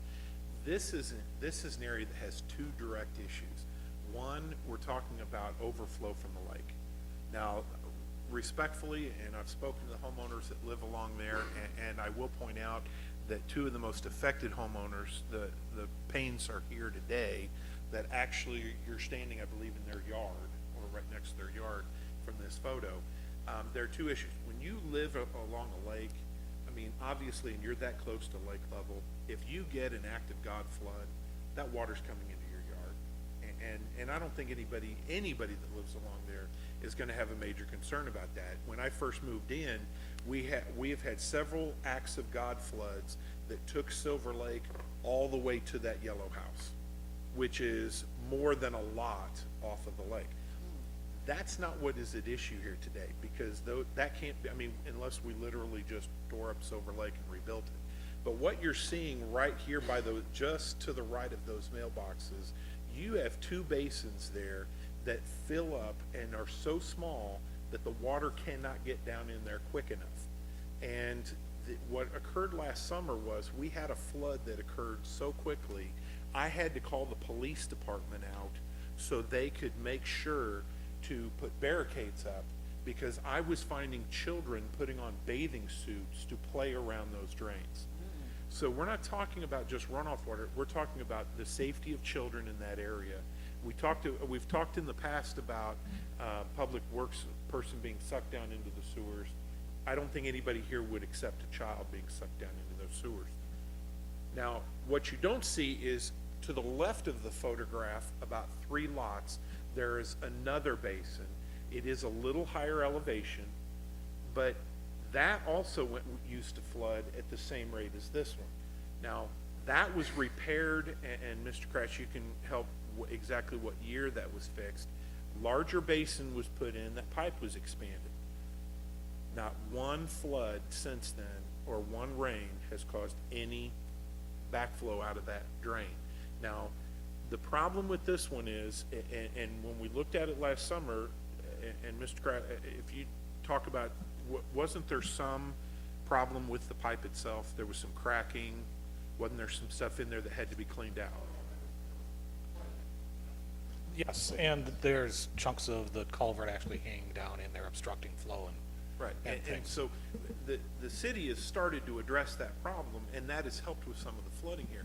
This is an area that has two direct issues. One, we're talking about overflow from the lake. Now, respectfully, and I've spoken to the homeowners that live along there, and I will point out that two of the most affected homeowners, the Paynes are here today, that actually you're standing, I believe, in their yard, or right next to their yard from this photo. There are two issues. When you live along a lake, I mean, obviously, and you're that close to lake level, if you get an act of God flood, that water's coming into your yard. And I don't think anybody that lives along there is going to have a major concern about that. When I first moved in, we have had several acts of God floods that took Silver Lake all the way to that yellow house, which is more than a lot off of the lake. That's not what is at issue here today, because that can't be, I mean, unless we literally just tore up Silver Lake and rebuilt it. But what you're seeing right here by the, just to the right of those mailboxes, you have two basins there that fill up and are so small that the water cannot get down in there quick enough. And what occurred last summer was we had a flood that occurred so quickly, I had to call the police department out so they could make sure to put barricades up, because I was finding children putting on bathing suits to play around those drains. So we're not talking about just runoff water, we're talking about the safety of children in that area. We've talked in the past about public works person being sucked down into the sewers. I don't think anybody here would accept a child being sucked down into those sewers. Now, what you don't see is to the left of the photograph, about 3 lots, there is another basin. It is a little higher elevation, but that also used to flood at the same rate as this one. Now, that was repaired, and Mr. Kratz, you can help exactly what year that was fixed. Larger basin was put in, that pipe was expanded. Not one flood since then, or one rain, has caused any backflow out of that drain. Now, the problem with this one is, and when we looked at it last summer, and Mr. Kratz, if you talk about, wasn't there some problem with the pipe itself? There was some cracking. Wasn't there some stuff in there that had to be cleaned out? Yes, and there's chunks of the culvert actually hanging down in there, obstructing flow and Right, and things. so the city has started to address that problem, and that has helped with some of the flooding here.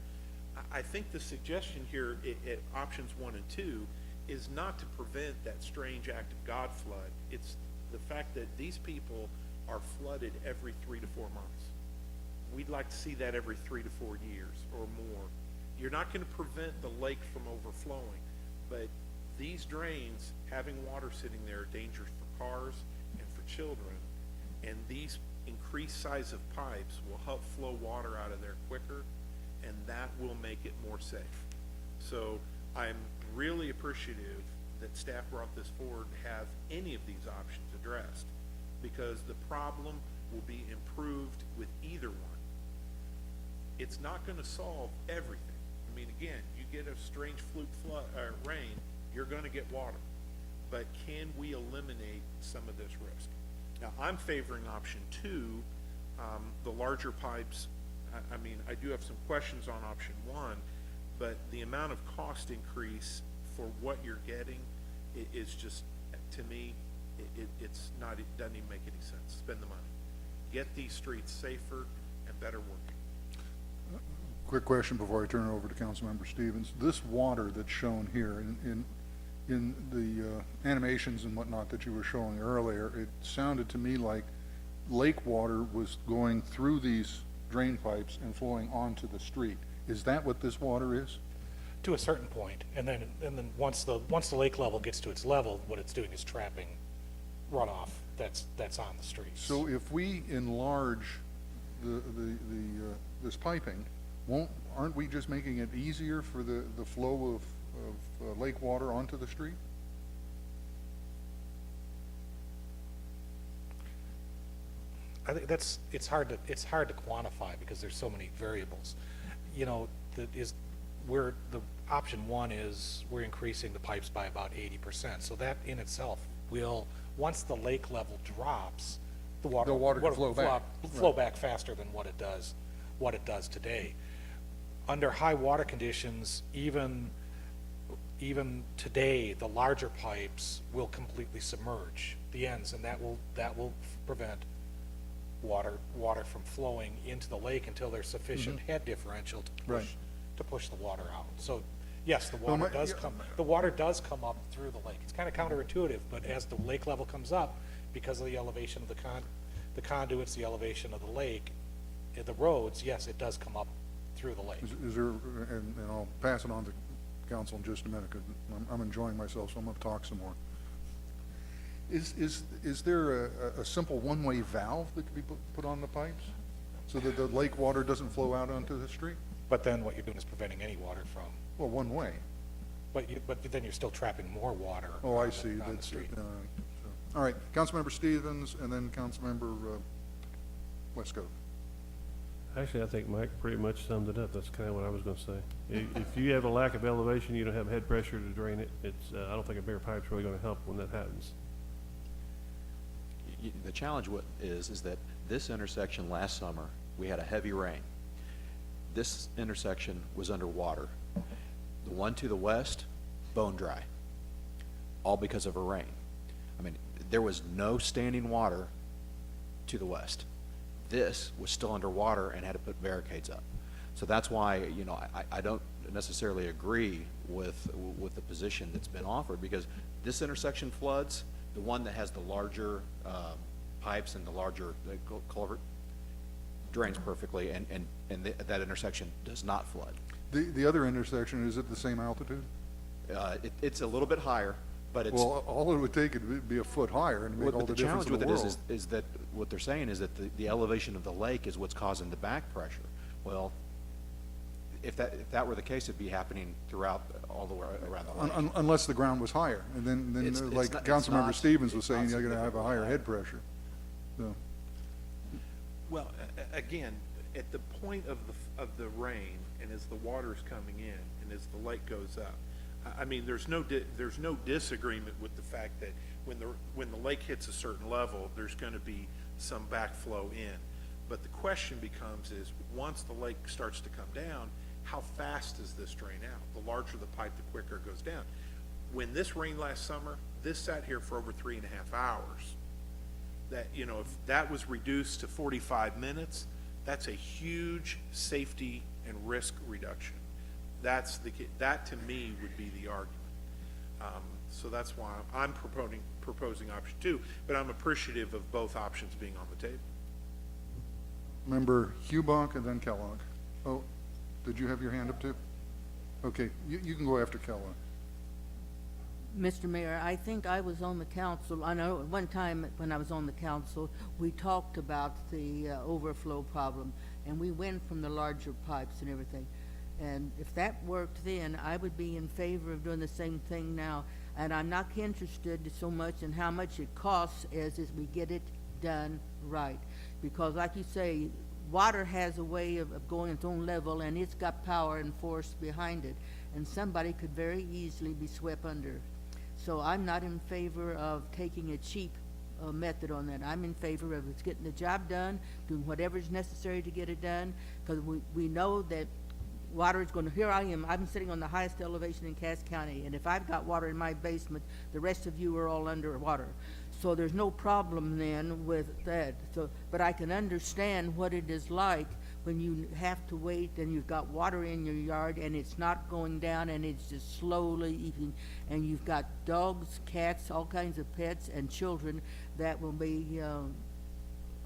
I think the suggestion here at options 1 and 2 is not to prevent that strange act of God flood. It's the fact that these people are flooded every 3 to 4 months. We'd like to see that every 3 to 4 years or more. You're not going to prevent the lake from overflowing, but these drains, having water sitting there, are dangerous for cars and for children, and these increased size of pipes will help flow water out of there quicker, and that will make it more safe. So I'm really appreciative that staff brought this forward to have any of these options addressed, because the problem will be improved with either one. It's not going to solve everything. I mean, again, you get a strange fluke flood, rain, you're going to get water. But can we eliminate some of this risk? Now, I'm favoring option 2, the larger pipes. I mean, I do have some questions on option 1, but the amount of cost increase for what you're getting is just, to me, it's not, it doesn't even make any sense. Spend the money. Get these streets safer and better working. Quick question before I turn it over to Councilmember Stevens. This water that's shown here in the animations and whatnot that you were showing earlier, it sounded to me like lake water was going through these drain pipes and flowing onto the street. Is that what this water is? to a certain point, and then once the lake level gets to its level, what it's doing is trapping runoff that's on the streets. So if we enlarge this piping, aren't we just making it easier for the flow of lake water onto the street? I think it's hard to quantify because there's so many variables. You know, the option one is we're increasing the pipes by about 80%. So that in itself will, once the lake level drops, the water can flow back. Flow back faster than what it does today. Under high water conditions, even today, the larger pipes will completely submerge the ends, and that will prevent water from flowing into the lake until there's sufficient head differential to push the water out. So yes, the water does come up through the lake. It's kind of counterintuitive, but as the lake level comes up, because of the elevation of the conduits, the elevation of the lake, the roads, yes, it does come up through the lake. Is there, and I'll pass it on to council in just a minute, because I'm enjoying myself, so I'm going to talk some more. Is there a simple one-way valve that could be put on the pipes so that the lake water doesn't flow out onto the street? But then what you're doing is preventing any water from. Well, one way. But then you're still trapping more water. Oh, I see. On the street. All right, Councilmember Stevens, and then Councilmember Westcott. Actually, I think Mike pretty much summed it up. That's kind of what I was gonna say. If you have a lack of elevation, you don't have head pressure to drain it, it's, I don't think a bigger pipe's really gonna help when that happens. The challenge is that this intersection last summer, we had a heavy rain. This intersection was underwater. The one to the west, bone dry, all because of a rain. I mean, there was no standing water to the west. This was still underwater and had to put barricades up. So that's why, you know, I don't necessarily agree with the position that's been offered, because this intersection floods, the one that has the larger pipes and the larger culvert drains perfectly, and that intersection does not flood. The other intersection, is it the same altitude? It's a little bit higher, but it's... Well, all it would take would be a foot higher and make all the difference in the world. challenge with it is that what they're saying is that the elevation of the lake is what's causing the back pressure. Well, if that were the case, it'd be happening throughout all the way around the lake. Unless the ground was higher, and then It's like not- Councilmember it's Stevens not was saying, you're gonna have a significantly higher higher. head pressure. So, Well, again, at the point of the rain, and as the water's coming in, and as the lake goes up, I mean, there's no disagreement with the fact that when the lake hits a certain level, there's gonna be some backflow in. But the question becomes is, once the lake starts to come down, how fast does this drain out? The larger the pipe, the quicker it goes down. When this rained last summer, this sat here for over 3.5 hours. That, you know, if that was reduced to 45 minutes, that's a huge safety and risk reduction. That to me would be the argument. So that's why I'm proposing option 2, but I'm appreciative of both options being on the table. Member Hubach and then Kellogg. Oh, did you have your hand up too? Okay, you can go after Kellogg. Mr. Mayor, I think I was on the council, I know at one time when I was on the council, we talked about the overflow problem, and we went from the larger pipes and everything. And if that worked then, I would be in favor of doing the same thing now. And I'm not interested so much in how much it costs as we get it done right. Because like you say, water has a way of going its own level, and it's got power and force behind it. And somebody could very easily be swept under. So I'm not in favor of taking a cheap method on that. I'm in favor of it's getting the job done, doing whatever's necessary to get it done, because we know that water is going to, here I am, I'm sitting on the highest elevation in Cass County, and if I've got water in my basement, the rest of you are all underwater. So there's no problem then with that. So, but I can understand what it is like when you have to wait and you've got water in your yard and it's not going down and it's just slowly eating, and you've got dogs, cats, all kinds of pets and children that will be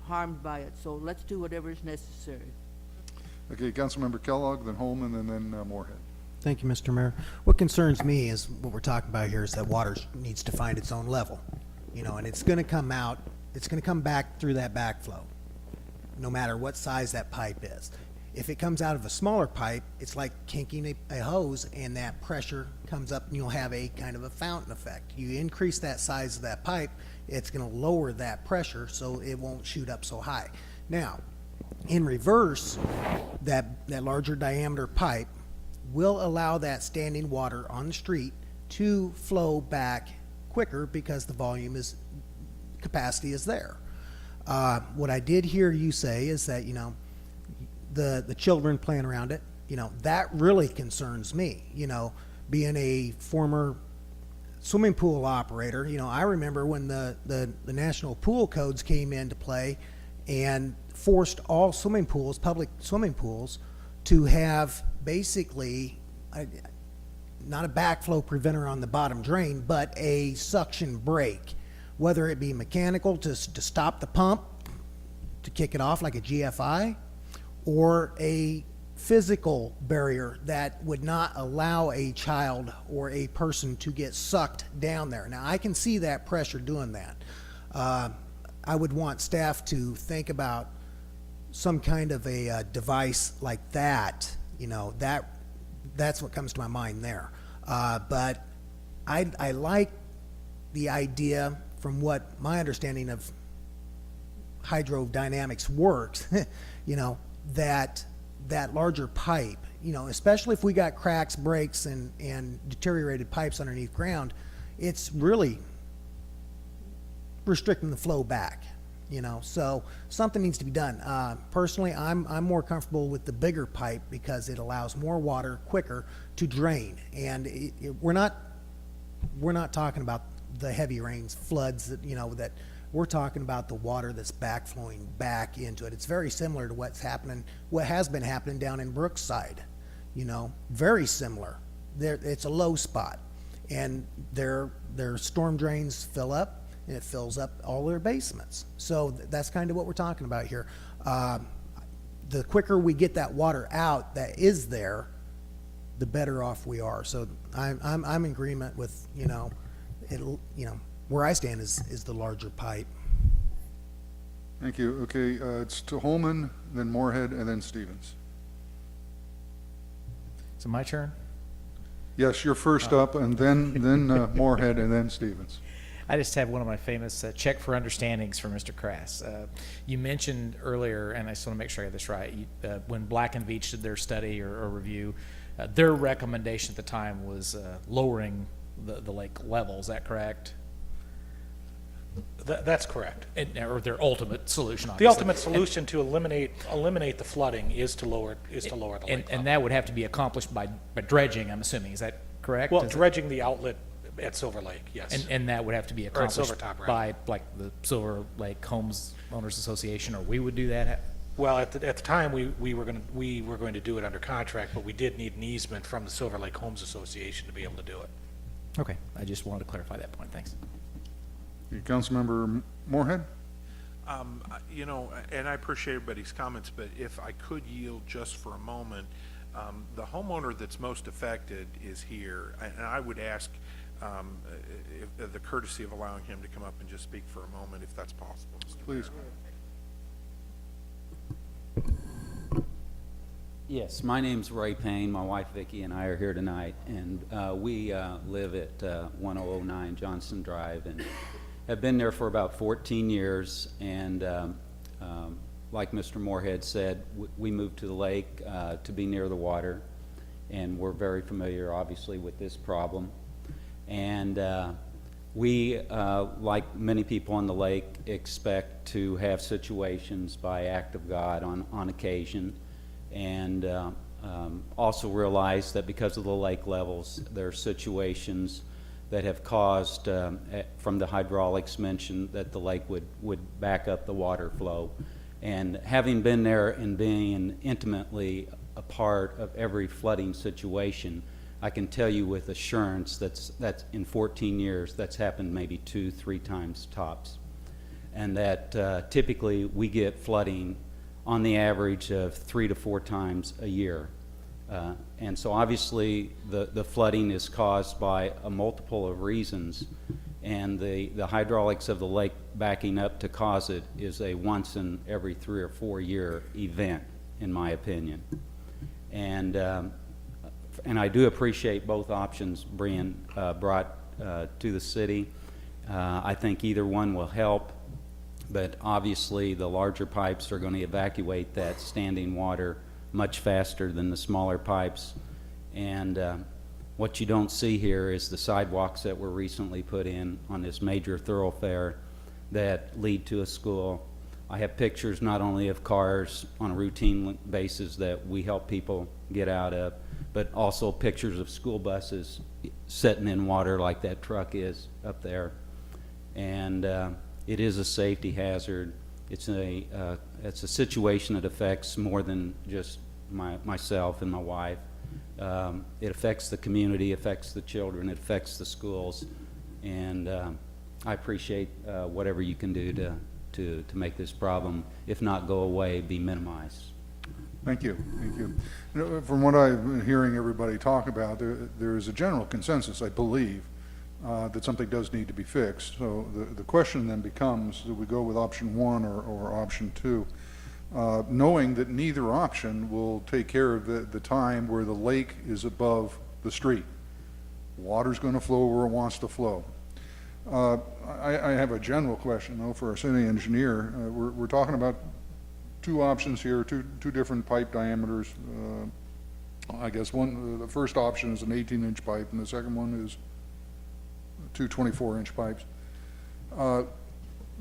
harmed by it. So let's do whatever is necessary. Okay, Councilmember Kellogg, then Holman, and then Moorhead. Thank you, Mr. Mayor. What concerns me is what we're talking about here is that water needs to find its own level, you know, and it's going to come out, it's going to come back through that backflow, no matter what size that pipe is. If it comes out of a smaller pipe, it's like kinking a hose, and that pressure comes up and you'll have a kind of a fountain effect. You increase that size of that pipe, it's going to lower that pressure so it won't shoot up so high. Now, in reverse, that larger diameter pipe will allow that standing water on the street to flow back quicker because the capacity is there. What I did hear you say is that, you know, the children playing around it, you know, that really concerns me. You know, being a former swimming pool operator, you know, I remember when the national pool codes came into play and forced all swimming pools, public swimming pools, to have basically not a backflow preventer on the bottom drain, but a suction brake, whether it be mechanical to stop the pump, to kick it off like a GFI, or a physical barrier that would not allow a child or a person to get sucked down there. Now, I can see that pressure doing that. I would want staff to think about some kind of a device like that. You know, that's what comes to my mind there. But I like the idea, from what my understanding of hydrodynamics works, you know, that larger pipe, you know, especially if we got cracks, breaks, and deteriorated pipes underneath ground, it's really restricting the flow back, you know, so something needs to be done. Personally, I'm more comfortable with the bigger pipe because it allows more water quicker to drain, and we're not talking about the heavy rains, floods that, you know, that we're talking about the water that's backflowing back into it. It's very similar to what has been happening down in Brookside, you know, very similar. It's a low spot, and their storm drains fill up, and it fills up all their basements. So that's kind of what we're talking about here. The quicker we get that water out that is there, the better off we are. So I'm in agreement with, you know, where I stand is the larger pipe. Thank you. Okay, it's to Holman, then Moorhead, and then Stevens. So my turn? Yes, you're first up, and then Moorhead, and then Stevens. I just have one of my famous check for understandings for Mr. Crass. You mentioned earlier, and I just want to make sure I get this right, when Black and Veatch did their study or review, their recommendation at the time was lowering the lake level. Is that correct? That's correct. Or their ultimate solution, The obviously. ultimate solution to eliminate the flooding is to lower the lake level. And that would have to be accomplished by dredging, I'm assuming. Is that correct? Well, Is it- dredging the outlet at Silver Lake, yes. And that would have to be Or at accomplished Silvertop, rather. by, like, the Silver Lake Homes Owners Association, or we would do that? Well, at the time, we were going to do it under contract, but we did need an easement from the Silver Lake Homes Association to be able to do it. Okay, I just wanted to clarify that point, thanks. Councilmember Moorhead? You know, and I appreciate everybody's comments, but if I could yield just for a moment, the homeowner that's most affected is here, and I would ask if the courtesy of allowing him to come up and just speak for a moment, if that's possible, Mr. Please. Yes, my name's Ray Payne. My wife Vicki and I are here tonight, and we live at 1009 Johnson Drive and have been there for about 14 years. And like Mr. Moorhead said, we moved to the lake to be near the water, and we're very familiar, obviously, with this problem. And we, like many people on the lake, expect to have situations by act of God on occasion. And also realize that because of the lake levels, there are situations that have caused, from the hydraulics mentioned, that the lake would back up the water flow. And having been there and being intimately a part of every flooding situation, I can tell you with assurance that's in 14 years, that's happened maybe 2-3 times tops. And that typically we get flooding on the average of 3 to 4 times a year. And so obviously the flooding is caused by a multiple of reasons, and the hydraulics of the lake backing up to cause it is a once in every 3 or 4 year event, in my opinion. And I do appreciate both options being brought to the city. I think either one will help. But obviously the larger pipes are going to evacuate that standing water much faster than the smaller pipes. And what you don't see here is the sidewalks that were recently put in on this major thoroughfare that lead to a school. I have pictures not only of cars on a routine basis that we help people get out of, but also pictures of school buses sitting in water like that truck is up there. And it is a safety hazard. It's a situation that affects more than just myself and my wife. It affects the community, affects the children, it affects the schools, and I appreciate whatever you can do to make this problem, if not go away, be minimized. Thank you. Thank you. You know, from what I've been hearing everybody talk about, there is a general consensus, I believe, that something does need to be fixed. So the question then becomes, do we go with option 1 or option 2? Knowing that neither option will take care of the time where the lake is above the street. Water's going to flow where it wants to flow. I have a general question, though, for our city engineer. We're talking about two options here, two different pipe diameters. I guess the first option is an 18-inch pipe, and the second one is two 24-inch pipes.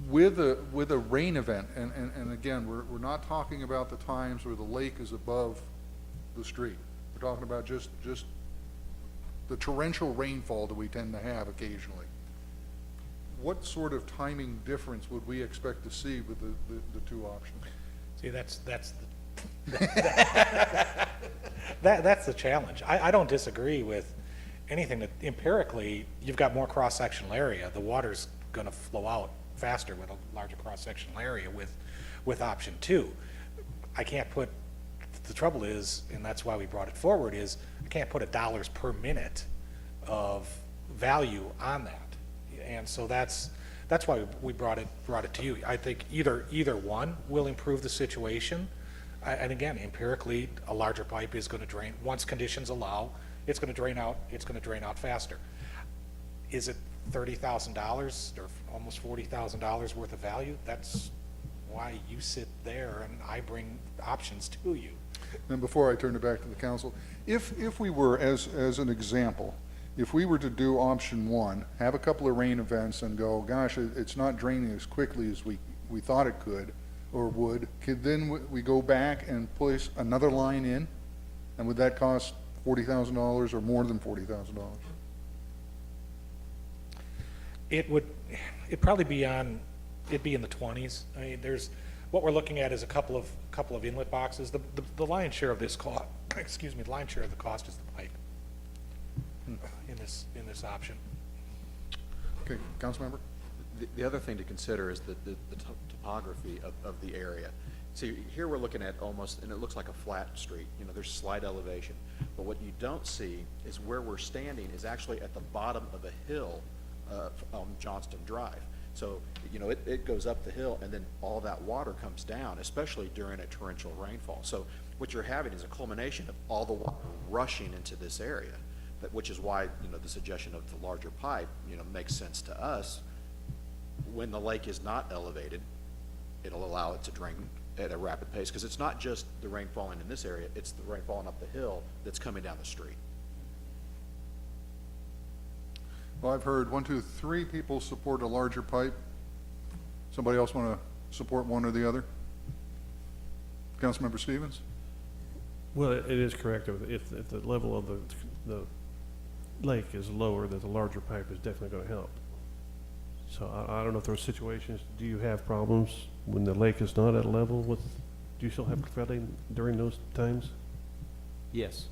With a rain event, and again, we're not talking about the times where the lake is above the street. We're talking about just the torrential rainfall that we tend to have occasionally. What sort of timing difference would we expect to see with the two options? See, that's the challenge. I don't disagree with anything that empirically, you've got more cross-sectional area. The water's gonna flow out faster with a larger cross-sectional area with option two. The trouble is, and that's why we brought it forward, is I can't put $1 per minute of value on that. And so that's why we brought it to you. I think either one will improve the situation. And again, empirically, a larger pipe is going to drain, once conditions allow, it's going to drain out faster. Is it $30,000 or almost $40,000 worth of value? That's why you sit there and I bring options to you. And before I turn it back to the council, if we were, as an example, if we were to do option one, have a couple of rain events and go, gosh, it's not draining as quickly as we thought it could or would, could then we go back and place another line in? And would that cost $40,000 or more than $40,000? It'd probably be it'd be in the 20s. I mean, what we're looking at is a couple of inlet boxes. The lion's share of this cost, the lion's share of the cost is the pipe in this option. Okay, Councilmember? The other thing to consider is the topography of the area. See, here we're looking at almost, and it looks like a flat street. You know, there's slight elevation. But what you don't see is where we're standing is actually at the bottom of a hill on Johnston Drive. So, you know, it goes up the hill and then all that water comes down, especially during a torrential rainfall. So what you're having is a culmination of all the water rushing into this area, which is why, you know, the suggestion of the larger pipe, you know, makes sense to us. When the lake is not elevated, it'll allow it to drain at a rapid pace, because it's not just the rain falling in this area, it's the rain falling up the hill that's coming down the street. Well, I've heard 1, 2, 3 people support a larger pipe. Somebody else want to support one or the other? Councilmember Stevens? Well, it is correct. If the level of the lake is lower, that the larger pipe is definitely going to help. So I don't know if there are situations, do you have problems when the lake is not at a level do you still have flooding during those times? Yes,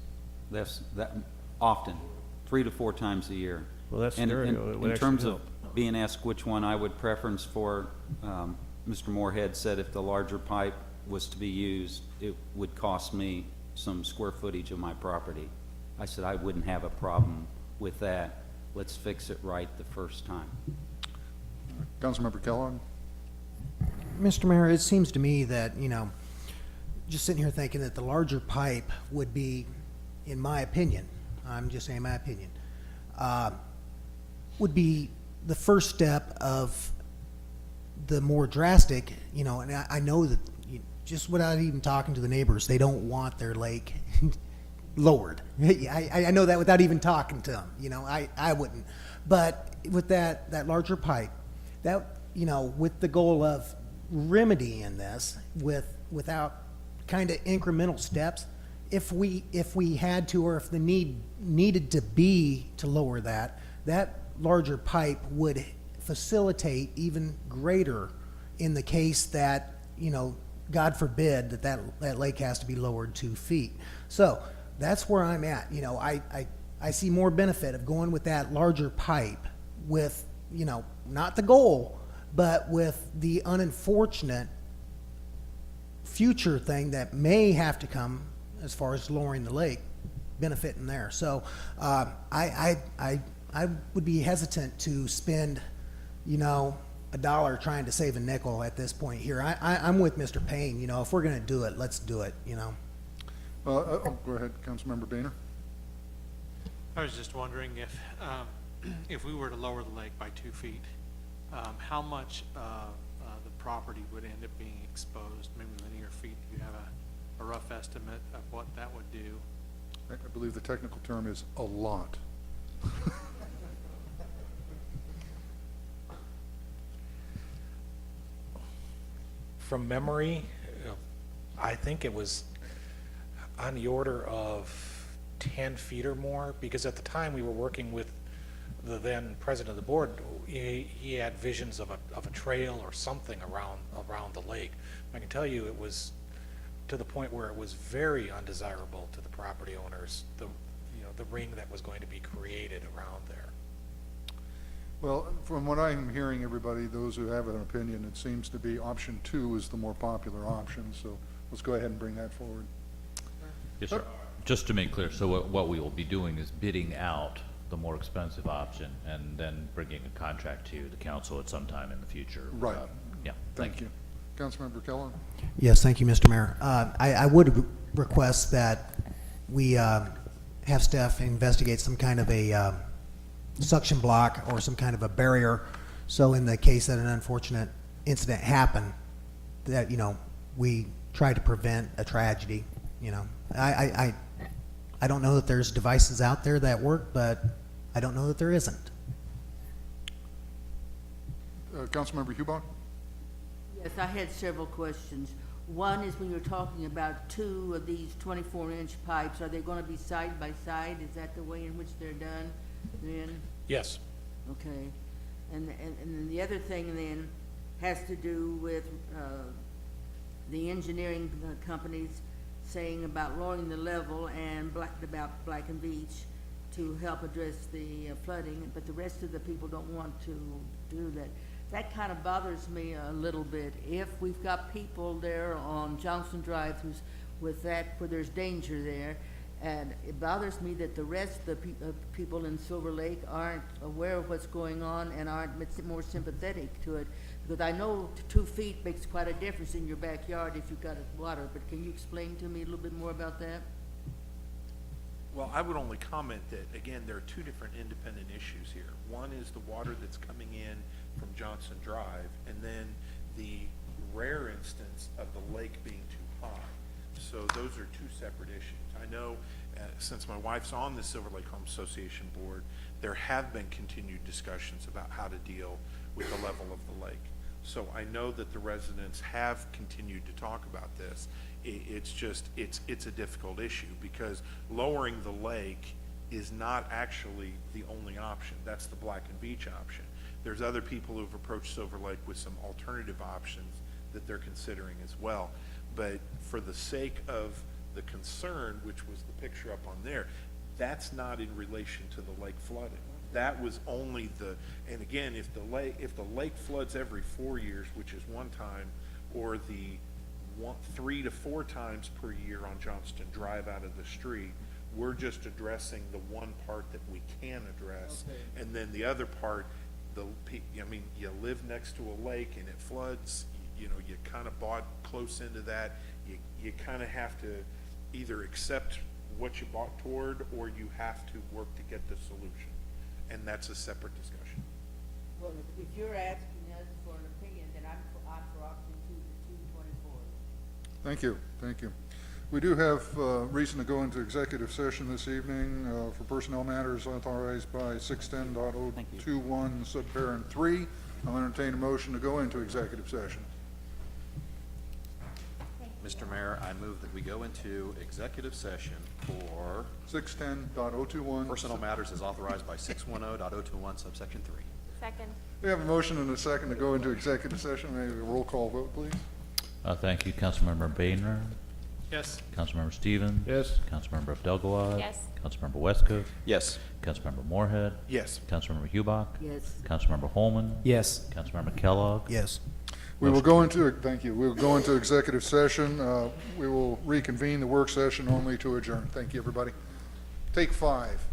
that often, 3 to 4 times a year. Well, that's And scenario, it would in actually terms help. of being asked which one I would preference for, Mr. Moorhead said if the larger pipe was to be used, it would cost me some square footage of my property. I said I wouldn't have a problem with that. Let's fix it right the first time. Councilmember Kellogg? Mr. Mayor, it seems to me that, you know, just sitting here thinking that the larger pipe would be, in my opinion, I'm just saying my opinion, would be the first step of the more drastic, you know, and I know that just without even talking to the neighbors, they don't want their lake lowered. I know that without even talking to them, you know, I wouldn't. But with that larger pipe, that, you know, with the goal of remedying this without kind of incremental steps, if we had to, or if the needed to be to lower that larger pipe would facilitate even greater in the case that, you know, God forbid that lake has to be lowered 2 feet. So that's where I'm at. You know, I see more benefit of going with that larger pipe with, you know, not the goal, but with the unfortunate future thing that may have to come as far as lowering the lake, benefiting there. So I would be hesitant to spend, you know, $1 trying to save a nickel at this point here. I'm with Mr. Payne. You know, if we're going to do it, let's do it, you know. Go ahead, Councilmember Boehner. I was just wondering if we were to lower the lake by 2 feet, how much the property would end up being exposed, maybe linear feet? Do you have a rough estimate of what that would do? I believe the technical term is a lot. From memory, I think it was on the order of 10 feet or more, because at the time we were working with the then president of the board. He had visions of a trail or something around the lake. I can tell you it was to the point where it was very undesirable to the property owners, the ring that was going to be created around there. Well, from what I'm hearing, everybody, those who have an opinion, it seems to be option 2 is the more popular option, so let's go ahead and bring that forward. Yes, sir. Just to make clear, so what we will be doing is bidding out the more expensive option and then bringing a contract to the council at some time in the future. Right. Yeah, Thank you. Councilmember Kellogg? Yes, thank you, Mr. Mayor. I would request that we have staff investigate some kind of a suction block or some kind of a barrier, so in the case that an unfortunate incident happened, that, we try to prevent a tragedy. I don't know that there's devices out there that work, but I don't know that there isn't. Councilmember Hubach? Yes, I had several questions. One is when you're talking about 2 of these 24-inch pipes, are they going to be side by side? Is that the way in which they're done then? Yes. Okay. And then the other thing then has to do with the engineering companies saying about lowering the level and about Black and Beach to help address the flooding, but the rest of the people don't want to do that. That kind of bothers me a little bit. If we've got people there on Johnson Drive where there's danger there, and it bothers me that the rest of the people in Silver Lake aren't aware of what's going on and aren't more sympathetic to it. Because I know 2 feet makes quite a difference in your backyard if you've got water, but can you explain to me a little bit more about that? Well, I would only comment that, again, there are 2 different independent issues here. One is the water that's coming in from Johnson Drive, and then the rare instance of the lake being too high. So those are 2 separate issues. I know, since my wife's on the Silver Lake Home Association board, there have been continued discussions about how to deal with the level of the lake. So I know that the residents have continued to talk about this. It's just, it's a difficult issue because lowering the lake is not actually the only option. That's the Black and Beach option. There's other people who've approached Silver Lake with some alternative options that they're considering as well. But for the sake of the concern, which was the picture up on there, that's not in relation to the lake flooding. That was only and again, if the lake floods every 4 years, which is one time, or the 3 to 4 times per year on Johnston Drive out of the street, we're just addressing the one part that we can address. Okay. And then the other part, you live next to a lake and it floods, you kind of bought close into that, you kind of have to either accept what you bought toward, or you have to work to get the solution. And that's a separate discussion. Well, if you're asking us for an opinion, then I'm for option 2 to 224. Thank you. Thank you. We do have reason to go into executive session this evening for personnel matters authorized by 610.021 subparent 3. I'll entertain a motion to go into executive session. Mr. Mayor, I move that we go into executive session for 610.021. personnel matters as authorized by 610.021 subsection 3. Second. We have a motion and a second to go into executive session. May I have a roll call vote, please? Thank you. Councilmember Boehner. Yes. Councilmember Stevens. Yes. Councilmember Abdelgawad. Yes. Councilmember Westcott. Yes. Councilmember Moorhead. Yes. Councilmember Hubach. Yes. Councilmember Holman. Yes. Councilmember Kellogg. Yes. We will go into, thank you, we will go into executive session. We will reconvene the work session only to adjourn. Thank you, everybody. Take 5.